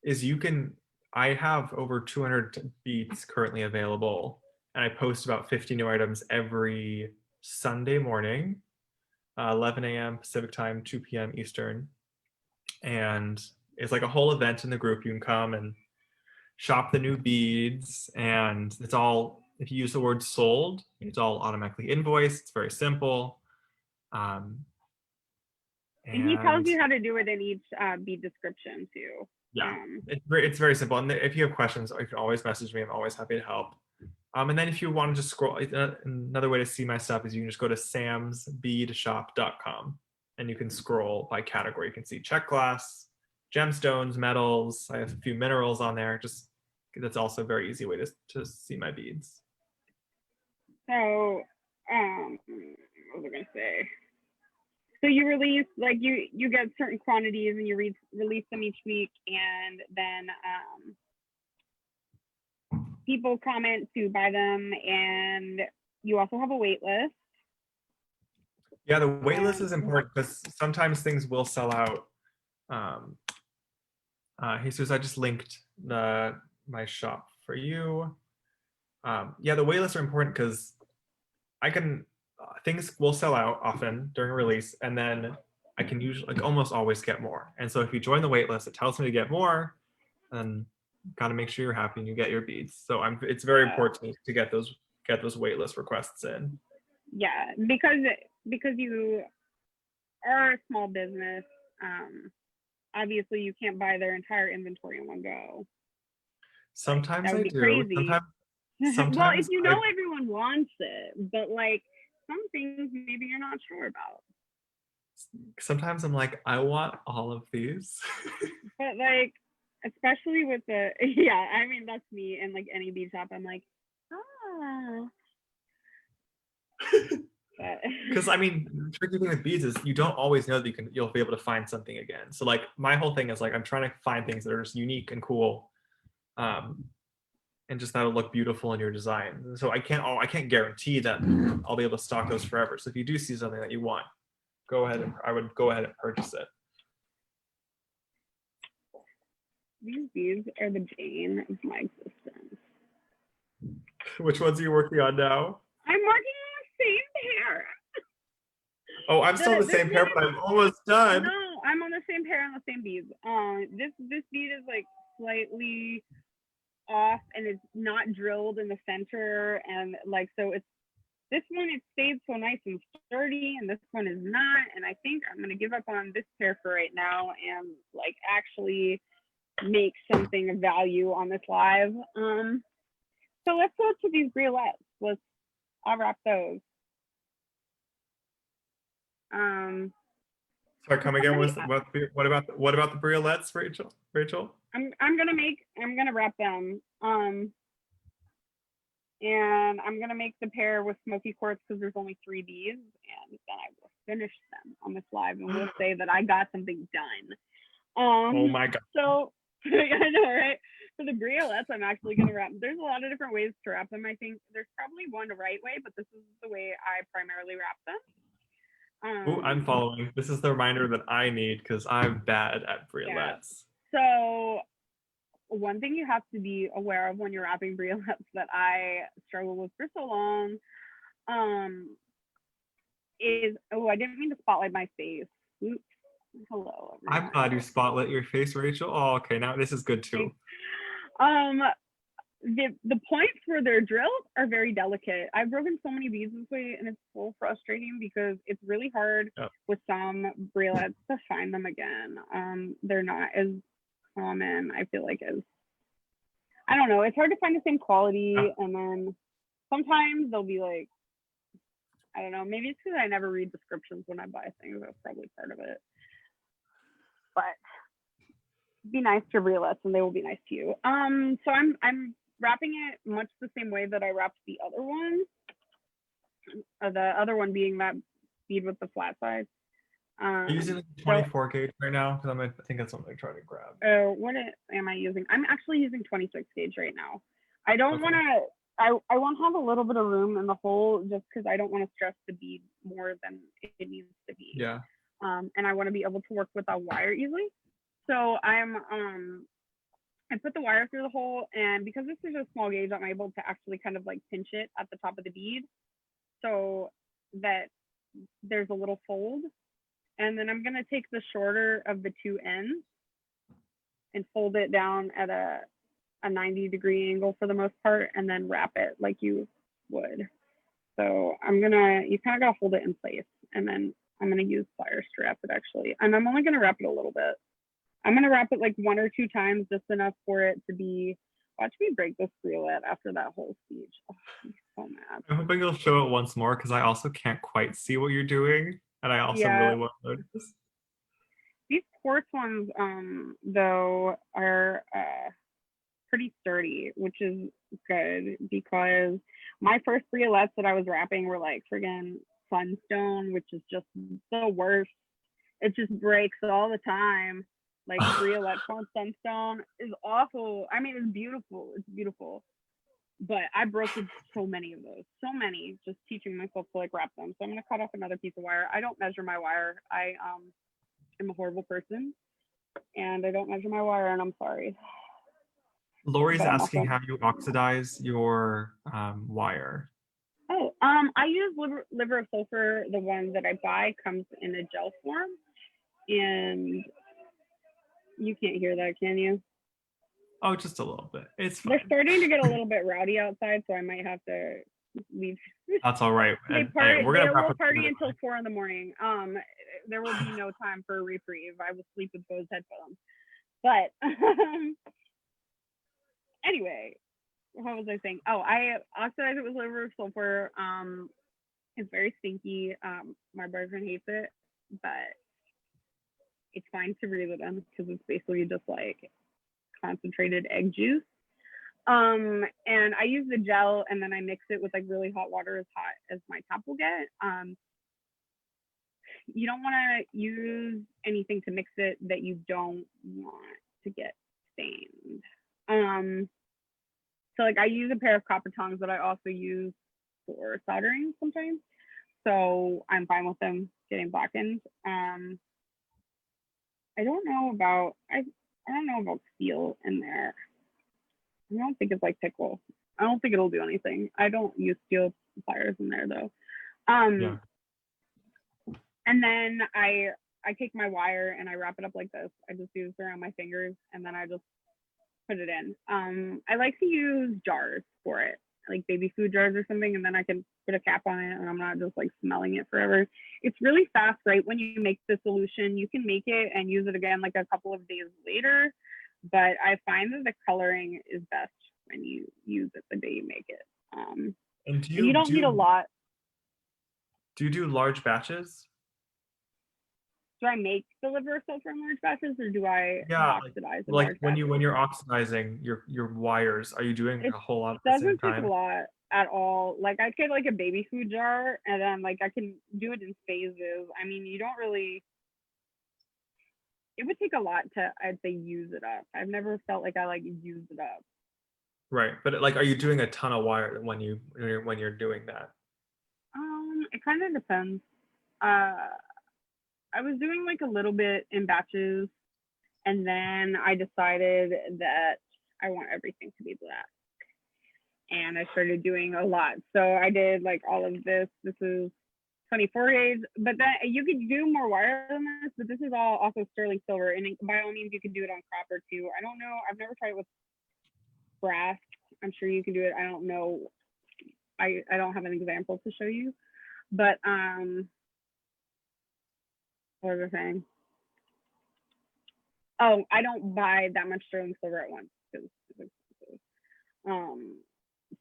A: is you can, I have over 200 beads currently available, and I post about 50 new items every Sunday morning, 11 a.m. Pacific time, 2 p.m. Eastern. And it's like a whole event in the group. You can come and shop the new beads, and it's all, if you use the word sold, it's all automatically invoiced. It's very simple. And
B: he tells you how to do it in each bead description too.
A: Yeah, it's very simple. And if you have questions, you can always message me. I'm always happy to help. And then if you want to just scroll, another way to see my stuff is you can just go to samsbeadshop.com and you can scroll by category. You can see check glass, gemstones, metals. I have a few minerals on there. Just that's also a very easy way to see my beads.
B: So what was I gonna say? So you release, like, you get certain quantities and you release them each week, and then people comment to buy them, and you also have a wait list.
A: Yeah, the wait list is important because sometimes things will sell out. Jesus, I just linked my shop for you. Yeah, the wait lists are important because I can things will sell out often during release, and then I can usually like almost always get more. And so if you join the wait list, it tells me to get more, and gotta make sure you're happy and you get your beads. So it's very important to get those wait list requests in.
B: Yeah, because you are a small business. Obviously you can't buy their entire inventory in one go.
A: Sometimes
B: that would
A: I
B: be
A: do.
B: crazy.
A: Sometimes
B: Well, if you know everyone wants it, but like some things maybe you're not sure about.
A: Sometimes I'm like, I want all of these.
B: But like, especially with the yeah, I mean that's me and like any bead shop. I'm like,
A: Because I mean, the tricky thing with beads is you don't always know that you'll be able to find something again. So like my whole thing is like I'm trying to find things that are just unique and cool, and just that'll look beautiful in your design. So I can't guarantee that I'll be able to stock those forever. So if you do see something that you want, I would go ahead and purchase it.
B: These beads are the bane of my existence.
A: Which ones are you working on now?
B: I'm working on the same pair.
A: Oh, I'm still on the same pair, but I'm almost done.
B: No, I'm on the same pair on the same beads. This bead is like slightly off and it's not drilled in the center, and like so it's this one it stayed so nice and sturdy, and this one is not. And I think I'm gonna give up on this pair for right now and like actually make something of value on this live. So let's go to these briolettes. I'll wrap those.
A: Sorry, come again. What about the briolettes, Rachel?
B: I'm gonna wrap them. And I'm gonna make the pair with smoky quartz because there's only 3 beads, and then I will finish them on this live, and we'll say that I got something done.
A: Oh my god!
B: So I know, right? For the briolettes, I'm actually gonna wrap. There's a lot of different ways to wrap them. I think there's probably one right way, but this is the way I primarily wrap them.
A: Oh, I'm following. This is the reminder that I need because I'm bad at briolettes.
B: Yeah. So one thing you have to be aware of when you're wrapping briolettes that I struggle with for so long is, I didn't mean to spotlight my face. Oops. Hello, everyone.
A: I'm glad you spotlight your face, Rachel. Oh, okay, now this is good too.
B: The points where they're drilled are very delicate. I've broken so many beads this way, and it's so frustrating because it's really hard with some briolettes to find them again. They're not as common, I feel like, as I don't know. It's hard to find the same quality, and then sometimes they'll be like, I don't know. Maybe it's because I never read descriptions when I buy things. That's probably part of it. But be nice to briolettes, and they will be nice to you. So I'm wrapping it much the same way that I wrapped the other one. The other one being that bead with the flat side.
A: Are you using 24 gauge right now? Because I think that's what I'm trying to grab.
B: What am I using? I'm actually using 26 gauge right now. I don't want to. I want to have a little bit of room in the hole just because I don't want to stress the bead more than it needs to be.
A: Yeah.
B: And I want to be able to work without wire easily. So I put the wire through the hole, and because this is a small gauge, I'm able to actually kind of like pinch it at the top of the bead so that there's a little fold. And then I'm gonna take the shorter of the 2 ends and fold it down at a 90-degree angle for the most part, and then wrap it like you would. So you kind of gotta hold it in place, and then I'm gonna use pliers to wrap it actually. And I'm only gonna wrap it a little bit. I'm gonna wrap it like 1 or 2 times, just enough for it to be, watch me break this briolette after that whole speech. Oh, I'm so mad.
A: I'm hoping you'll show it once more because I also can't quite see what you're doing. And I also really want to notice.
B: These quartz ones, though, are pretty sturdy, which is good because My first briolets that I was wrapping were like friggin' sunstone, which is just the worst. It just breaks all the time. Like briolet foam sunstone is awful. I mean, it's beautiful. It's beautiful. But I broke so many of those, so many, just teaching myself to like wrap them. So I'm gonna cut off another piece of wire. I don't measure my wire. I am a horrible person, and I don't measure my wire, and I'm sorry.
A: Lori's
B: But I'm
A: asking
B: also,
A: how you oxidize your wire.
B: oh, I use liver of sulfur. The one that I buy comes in a gel form, and you can't hear that, can you?
A: Oh, just a little bit. It's
B: They're
A: fine.
B: starting to get a little bit rowdy outside, so I might have to leave.
A: That's all right.
B: They
A: And
B: party.
A: we're
B: They
A: gonna wrap
B: will
A: up.
B: party until 4 in the morning. There will be no time for a reprieve. I will sleep with those headphones. But anyway, what was I saying? Oh, I oxidize it with liver of sulfur. It's very stinky. My boyfriend hates it, but it's fine to breathe it in because it's basically just like concentrated egg juice. And I use the gel and then I mix it with like really hot water, as hot as my top will get. You don't want to use anything to mix it that you don't want to get stained. So like I use a pair of copper tongs that I also use for soldering sometimes. So I'm fine with them getting blackened. I don't know about steel in there. I don't think it's like pickle. I don't think it'll do anything. I don't use steel pliers in there though.
A: Yeah.
B: And then I take my wire and I wrap it up like this. I just use it around my fingers and then I just put it in. I like to use jars for it, like baby food jars or something, and then I can put a cap on it and I'm not just like smelling it forever. It's really fast, right? When you make the solution, you can make it and use it again like a couple of days later. But I find that the coloring is best when you use it the day you make it.
A: And
B: you don't need a lot.
A: Do you do large batches?
B: Do I make the liver of sulfur in large batches, or do I oxidize in
A: like
B: large
A: when
B: batches?
A: when you're oxidizing your wires, are you doing a whole lot at the same
B: doesn't take
A: time?
B: a lot at all. Like I get like a baby food jar, and then like I can do it in phases. I mean, you don't really. It would take a lot to, I'd say, use it up. I've never felt like I like used it up.
A: Right, but like, are you doing a ton of wire when you're doing that?
B: It kind of depends. I was doing like a little bit in batches, and then I decided that I want everything to be black. And I started doing a lot. So I did like all of this. This is 24 days, but then you could do more wire than this, but this is all also sterling silver. And by all means, you can do it on copper too. I don't know. I've never tried it with brass. I'm sure you can do it. I don't know. I don't have an example to show you, but what was I saying? Oh, I don't buy that much sterling silver at once because it's expensive.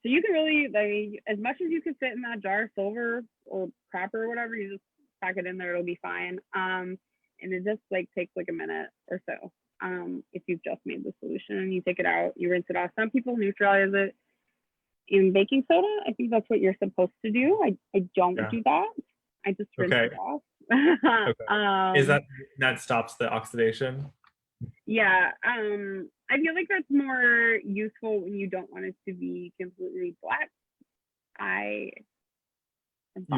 B: So you can really, like, as much as you can fit in that jar, silver or copper or whatever, you just pack it in there, it'll be fine. And it just like takes like a minute or so. If you've just made the solution and you take it out, you rinse it off. Some people neutralize it in baking soda. I think that's what you're supposed to do. I don't do that. I just rinse it off.
A: Okay. Is that stops the oxidation?
B: Yeah. I feel like that's more useful when you don't want it to be completely black.
A: You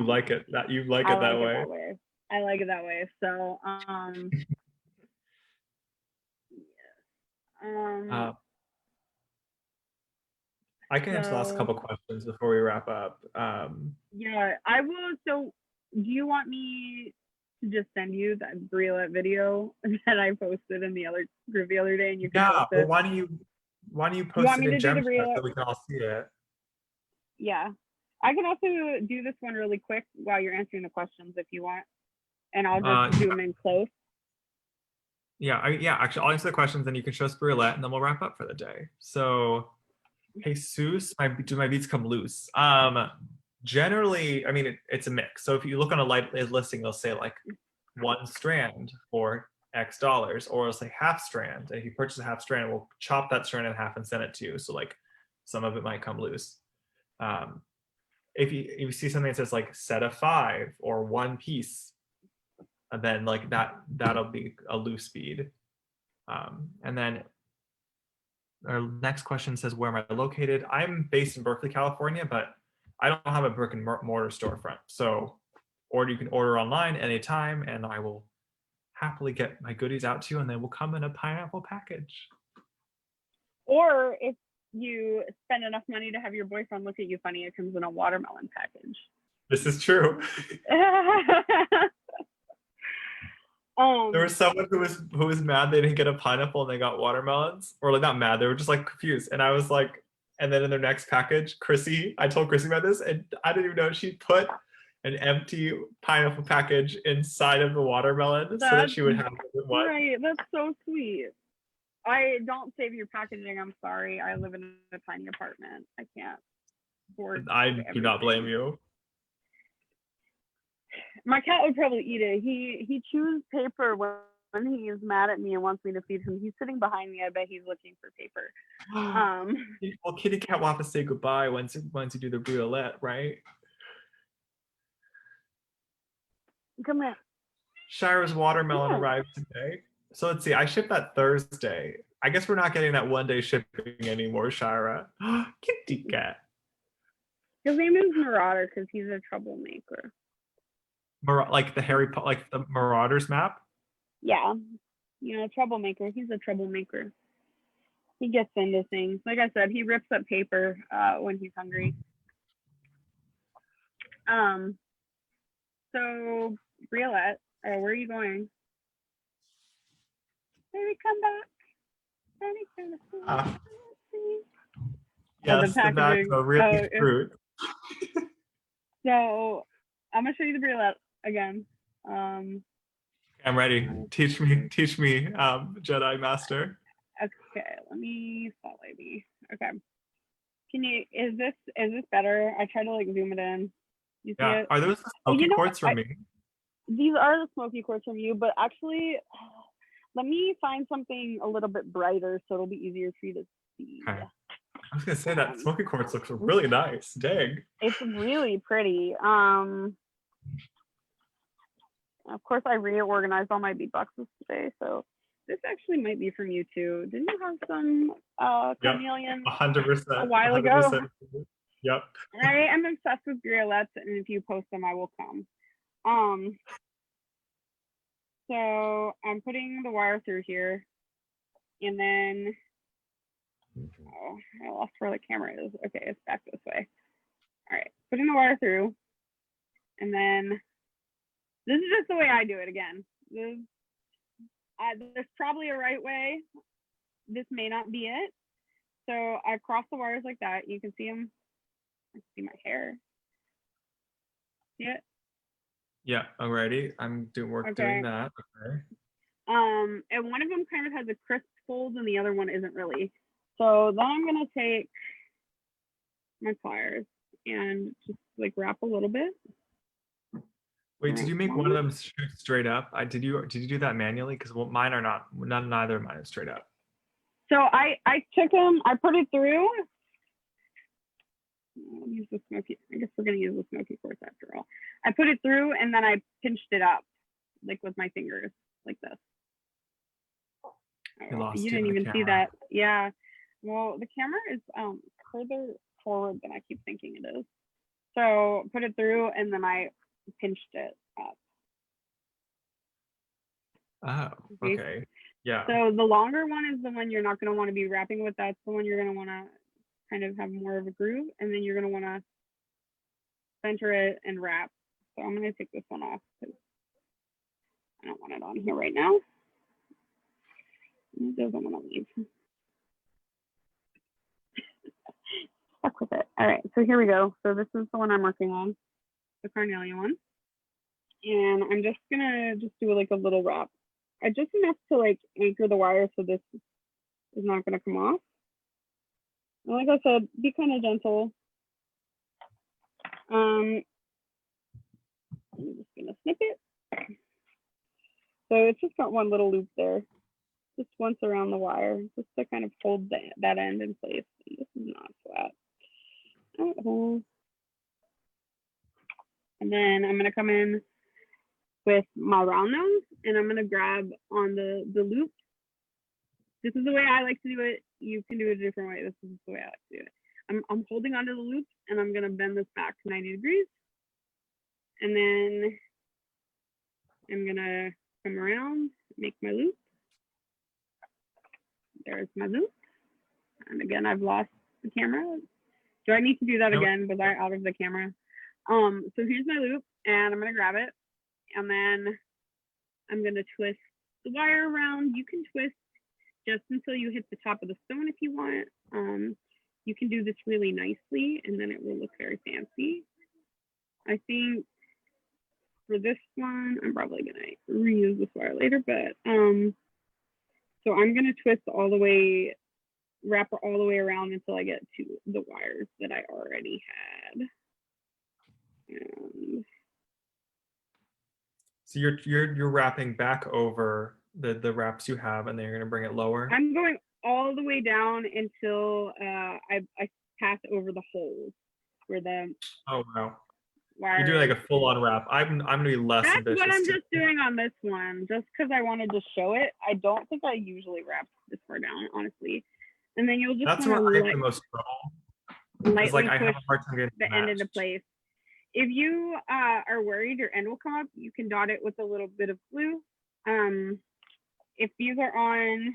A: like it that way.
B: I like it that way. So
A: I can answer the last couple questions before we wrap up.
B: Yeah, I will. So do you want me to just send you that briolet video that I posted in the other group the other day, and you can post it?
A: Well, why don't you post it in Gem so we can all see it?
B: Yeah, I can also do this one really quick while you're answering the questions if you want, and I'll just zoom in close.
A: Yeah, actually, I'll answer the questions, and you can show us briolet, and then we'll wrap up for the day. So, Jesus, do my beads come loose? Generally, I mean, it's a mix. So if you look on a light listing, they'll say like 1 strand for X dollars, or it'll say half strand. And if you purchase a half strand, we'll chop that strand in half and send it to you. So like some of it might come loose. if you see something that says like set of 5 or 1 piece, and then like that'll be a loose bead. And then our next question says, where am I located? I'm based in Berkeley, California, but I don't have a brick and mortar storefront. So, or you can order online anytime, and I will happily get my goodies out to you, and they will come in a pineapple package.
B: Or if you spend enough money to have your boyfriend look at you funny, it comes in a watermelon package.
A: This is true. There was someone who was mad they didn't get a pineapple and they got watermelons, or like not mad, they were just like confused. And I was like, and then in their next package, I told Chrissy about this, and I didn't even know she put an empty pineapple package inside of the watermelon so that she would have one.
B: Right, that's so sweet. I don't save your packaging. I'm sorry. I live in a tiny apartment. I can't afford.
A: I do not blame you.
B: My cat would probably eat it. He chews paper when he is mad at me and wants me to feed him. He's sitting behind me. I bet he's looking for paper.
A: Well, kitty cat will have to say goodbye once you do the briolet, right?
B: Come here.
A: Shira's watermelon arrived today. So let's see. I shipped that Thursday. I guess we're not getting that 1-day shipping anymore, Shira. Kitty cat.
B: His name is Marauder because he's a troublemaker.
A: Like the Marauders map?
B: Yeah. Troublemaker. He's a troublemaker. He gets into things. Like I said, he rips up paper when he's hungry. So, Briolette, where are you going? Baby, come back. Baby, come back.
A: Yes, the back of a really fruit.
B: So, I'm gonna show you the Briolette again.
A: I'm ready. Teach me, Jedi Master.
B: Okay, let me spotlight me. Okay. Is this better? I tried to like zoom it in. You see it?
A: Are those the smoky quartz from me?
B: These are the smoky quartz from you, but actually, let me find something a little bit brighter so it'll be easier for you to see.
A: Okay. I was gonna say that smoky quartz looks really nice. Dang.
B: It's really pretty. Of course, I reorganized all my bead boxes today, so this actually might be from you too. Didn't you have some chameleon
A: 100%
B: a while
A: 100%.
B: ago?
A: Yep.
B: I am obsessed with griolettes, and if you post them, I will come. So I'm putting the wire through here, and then I lost where the camera is. Okay, it's back this way. All right, putting the wire through, and then this is just the way I do it again. There's probably a right way. This may not be it. So I cross the wires like that. You can see them. I can see my hair. See it?
A: Yeah, alrighty. I'm doing that. Okay.
B: And one of them kind of has a crisp fold and the other one isn't really. So then I'm gonna take my pliers and just like wrap a little bit.
A: Wait, did you make one of them straight up? Did you do that manually? Because mine are not. Neither of mine is straight up.
B: So I took them. I put it through. I'll use the smoky. I guess we're gonna use the smoky quartz after all. I put it through and then I pinched it up, like with my fingers, like this. You didn't even see that. Yeah. Well, the camera is further forward than I keep thinking it is. So put it through and then I pinched it up.
A: Oh, okay. Yeah.
B: So the longer one is the one you're not going to want to be wrapping with. That's the one you're going to want to kind of have more of a groove, and then you're going to want to center it and wrap. So I'm going to take this one off because I don't want it on here right now. It doesn't want to leave. Stuck with it. All right, so here we go. So this is the one I'm working on, the carnelian one. And I'm just gonna do like a little wrap. Just enough to like anchor the wire so this is not gonna come off. And like I said, be kind of gentle. I'm just gonna snip it. So it's just got one little loop there, just once around the wire, just to kind of hold that end in place. And this is not flat. And then I'm gonna come in with my round nose, and I'm gonna grab on the loop. This is the way I like to do it. You can do it a different way. This is the way I like to do it. I'm holding onto the loop, and I'm gonna bend this back 90 degrees, and then I'm gonna come around, make my loop. There's my loop. And again, I've lost the camera. Do I need to do that again? Was I out of the camera? So here's my loop, and I'm gonna grab it, and then I'm gonna twist the wire around. You can twist just until you hit the top of the stone if you want. You can do this really nicely, and then it will look very fancy. I think for this one, I'm probably gonna reuse this wire later, but so I'm gonna twist all the way, wrap it all the way around until I get to the wires that I already had. And
A: so you're wrapping back over the wraps you have, and then you're gonna bring it lower.
B: I'm going all the way down until I pass over the holes where the
A: wow.
B: wire.
A: You're doing like a full-on wrap. I'm gonna be less ambitious.
B: That's what I'm just doing on this one, just because I wanted to show it. I don't think I usually wrap this far down, honestly. And then you'll just
A: that's where I have the most trouble.
B: Lightly
A: I have
B: push
A: a hard time getting
B: the end into place. If you are worried your end will come up, you can dot it with a little bit of glue. If these are on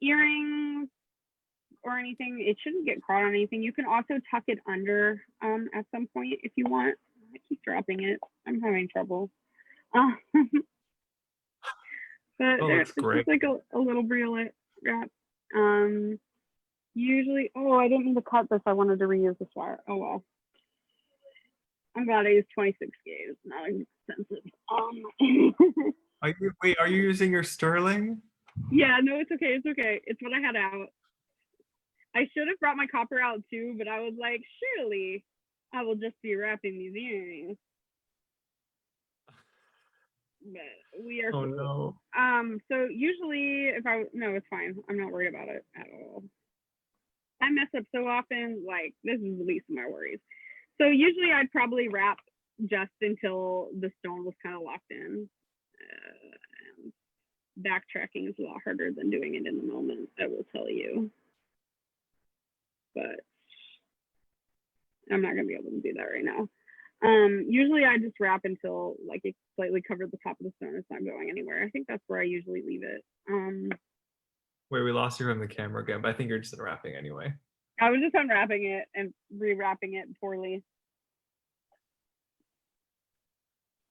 B: earrings or anything, it shouldn't get caught on anything. You can also tuck it under at some point if you want. I keep dropping it. I'm having trouble. But it's just like a little briolet wrap. Usually, I didn't mean to cut this. I wanted to reuse this wire. Oh well. I'm glad I used 26 gauge. It's not expensive.
A: Are you using your sterling?
B: Yeah, no, it's okay. It's okay. It's what I had out. I should have brought my copper out too, but I was like, surely I will just be wrapping these earrings. But we are.
A: Oh no.
B: So usually no, it's fine. I'm not worried about it at all. I mess up so often, like this is the least of my worries. So usually I'd probably wrap just until the stone was kind of locked in. Backtracking is a lot harder than doing it in the moment, I will tell you. But I'm not gonna be able to do that right now. Usually I just wrap until like it slightly covered the top of the stone. It's not going anywhere. I think that's where I usually leave it.
A: Wait, we lost you from the camera again, but I think you're just unwrapping anyway.
B: I was just unwrapping it and rewrapping it poorly.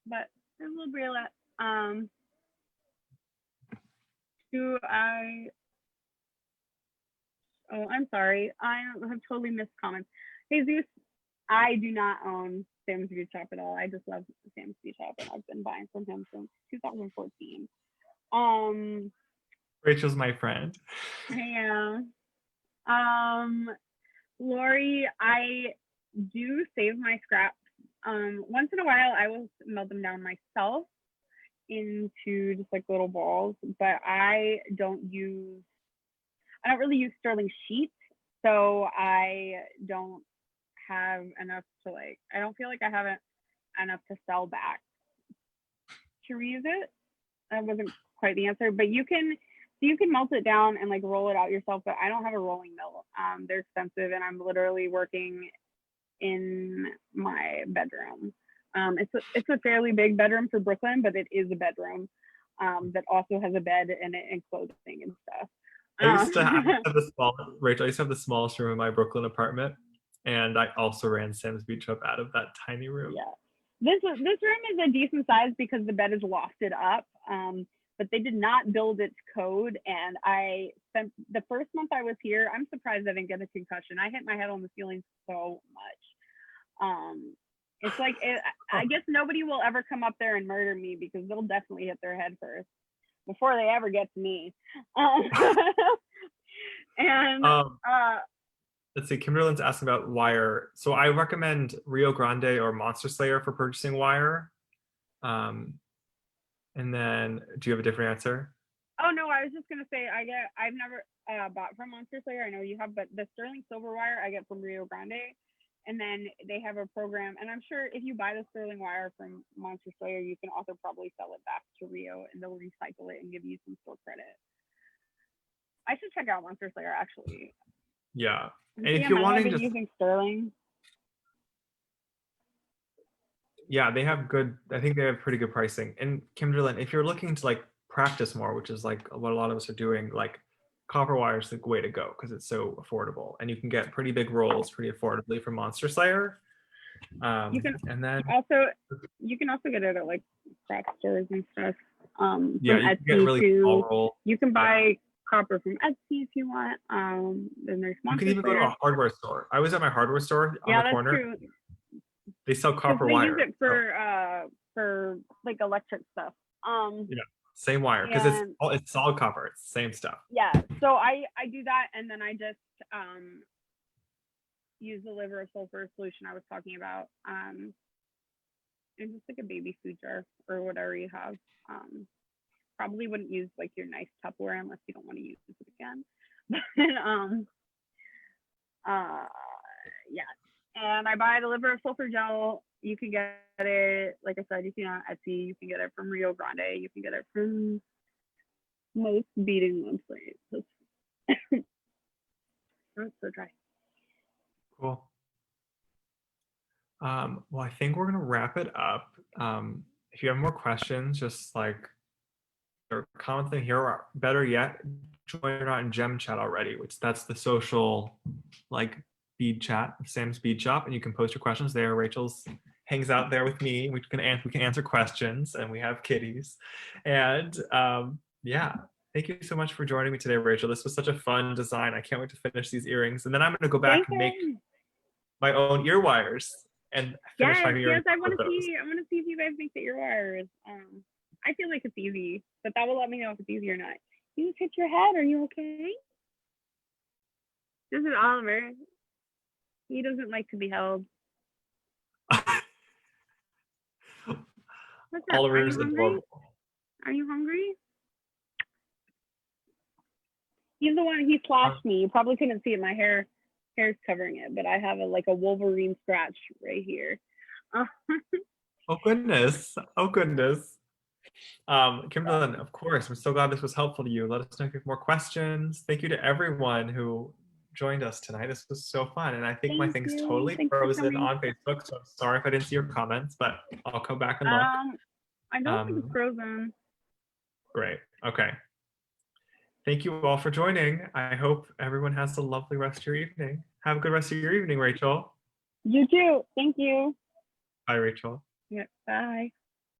B: But there's a little briolet. I'm sorry. I have totally missed comments. Jesus, I do not own Sam's Bead Shop at all. I just love Sam's Bead Shop, and I've been buying from him since 2014.
A: Rachel's my friend.
B: Yeah. Lori, I do save my scraps. Once in a while, I will melt them down myself into just like little balls, but I don't really use sterling sheets, so I don't have enough to I don't feel like I have enough to sell back to reuse it. That wasn't quite the answer, but you can melt it down and roll it out yourself, but I don't have a rolling mill. They're expensive, and I'm literally working in my bedroom. It's a fairly big bedroom for Brooklyn, but it is a bedroom that also has a bed in it and clothing and stuff.
A: I used to have Rachel, I used to have the smallest room in my Brooklyn apartment, and I also ran Sam's Bead Shop out of that tiny room.
B: Yeah, this room is a decent size because the bed is lofted up, but they did not build its code. And I spent the first month I was here, I'm surprised I didn't get a concussion. I hit my head on the ceiling so much. It's like I guess nobody will ever come up there and murder me because they'll definitely hit their head first before they ever get to me. And
A: let's see, Kimberly's asking about wire. So I recommend Rio Grande or Monster Slayer for purchasing wire. And then, do you have a different answer?
B: Oh no, I was just gonna say I've never bought from Monster Slayer. I know you have, but the sterling silver wire I get from Rio Grande, And then they have a program, and I'm sure if you buy the sterling wire from Monster Slayer, you can also probably sell it back to Rio, and they'll recycle it and give you some store credit. I should check out Monster Slayer actually.
A: Yeah, and
B: See
A: if
B: how
A: you're
B: many I've
A: wanting
B: been
A: just
B: using sterling.
A: yeah, they have good. I think they have pretty good pricing. And Kimberlyn, if you're looking to like practice more, which is like what a lot of us are doing, like copper wire is the way to go because it's so affordable, and you can get pretty big rolls pretty affordably from Monster Slayer.
B: You can
A: And then
B: also get it at like craft stores and stuff.
A: yeah,
B: From
A: you can get
B: Etsy
A: really
B: too.
A: small roll.
B: You can buy copper from Etsy if you want. Then there's
A: You
B: Monster
A: can even go to
B: Slayer.
A: a hardware store. I was at my hardware store on
B: Yeah,
A: the
B: that's
A: corner.
B: true.
A: They sell copper
B: They
A: wire.
B: use it for like electric stuff.
A: Yeah, same wire because it's solid copper. It's the same stuff.
B: Yeah, so I do that, and then I just use the liver of sulfur solution I was talking about. And just like a baby food jar or whatever you have. Probably wouldn't use like your nice Tupperware unless you don't want to use it again. Yeah. And I buy the liver of sulfur gel. You can get it, like I said, you can on Etsy. You can get it from Rio Grande. You can get it from most beading websites. It's so dry.
A: Cool. Well, I think we're gonna wrap it up. If you have more questions, just like or comment them here, or better yet, join our in Gem Chat already, which that's the social like bead chat of Sam's Bead Shop, and you can post your questions there. Rachel's hangs out there with me. We can answer questions, and we have kitties. And yeah, thank you so much for joining me today, Rachel. This was such a fun design. I can't wait to finish these earrings, and then I'm gonna go back and make my own ear wires and finish my earrings.
B: Yes, I want to see if you guys make the ear wires. I feel like it's easy, but that will let me know if it's easy or not. You just hit your head. Are you okay? This is Oliver. He doesn't like to be held.
A: Oliver's adorable.
B: Are you hungry? He's the one, he slashed me. You probably couldn't see it. My hair's covering it, but I have a Wolverine scratch right here.
A: Oh goodness. Oh goodness. Kimberlyn, of course, I'm so glad this was helpful to you. Let us know if you have more questions. Thank you to everyone who joined us tonight. This was so fun. And I think my thing's totally frozen on Facebook, so I'm sorry if I didn't see your comments, but I'll come back and look.
B: I don't think it's frozen.
A: Great. Okay. Thank you all for joining. I hope everyone has a lovely rest of your evening. Have a good rest of your evening, Rachel.
B: You too. Thank you.
A: Bye, Rachel.
B: Yeah, bye.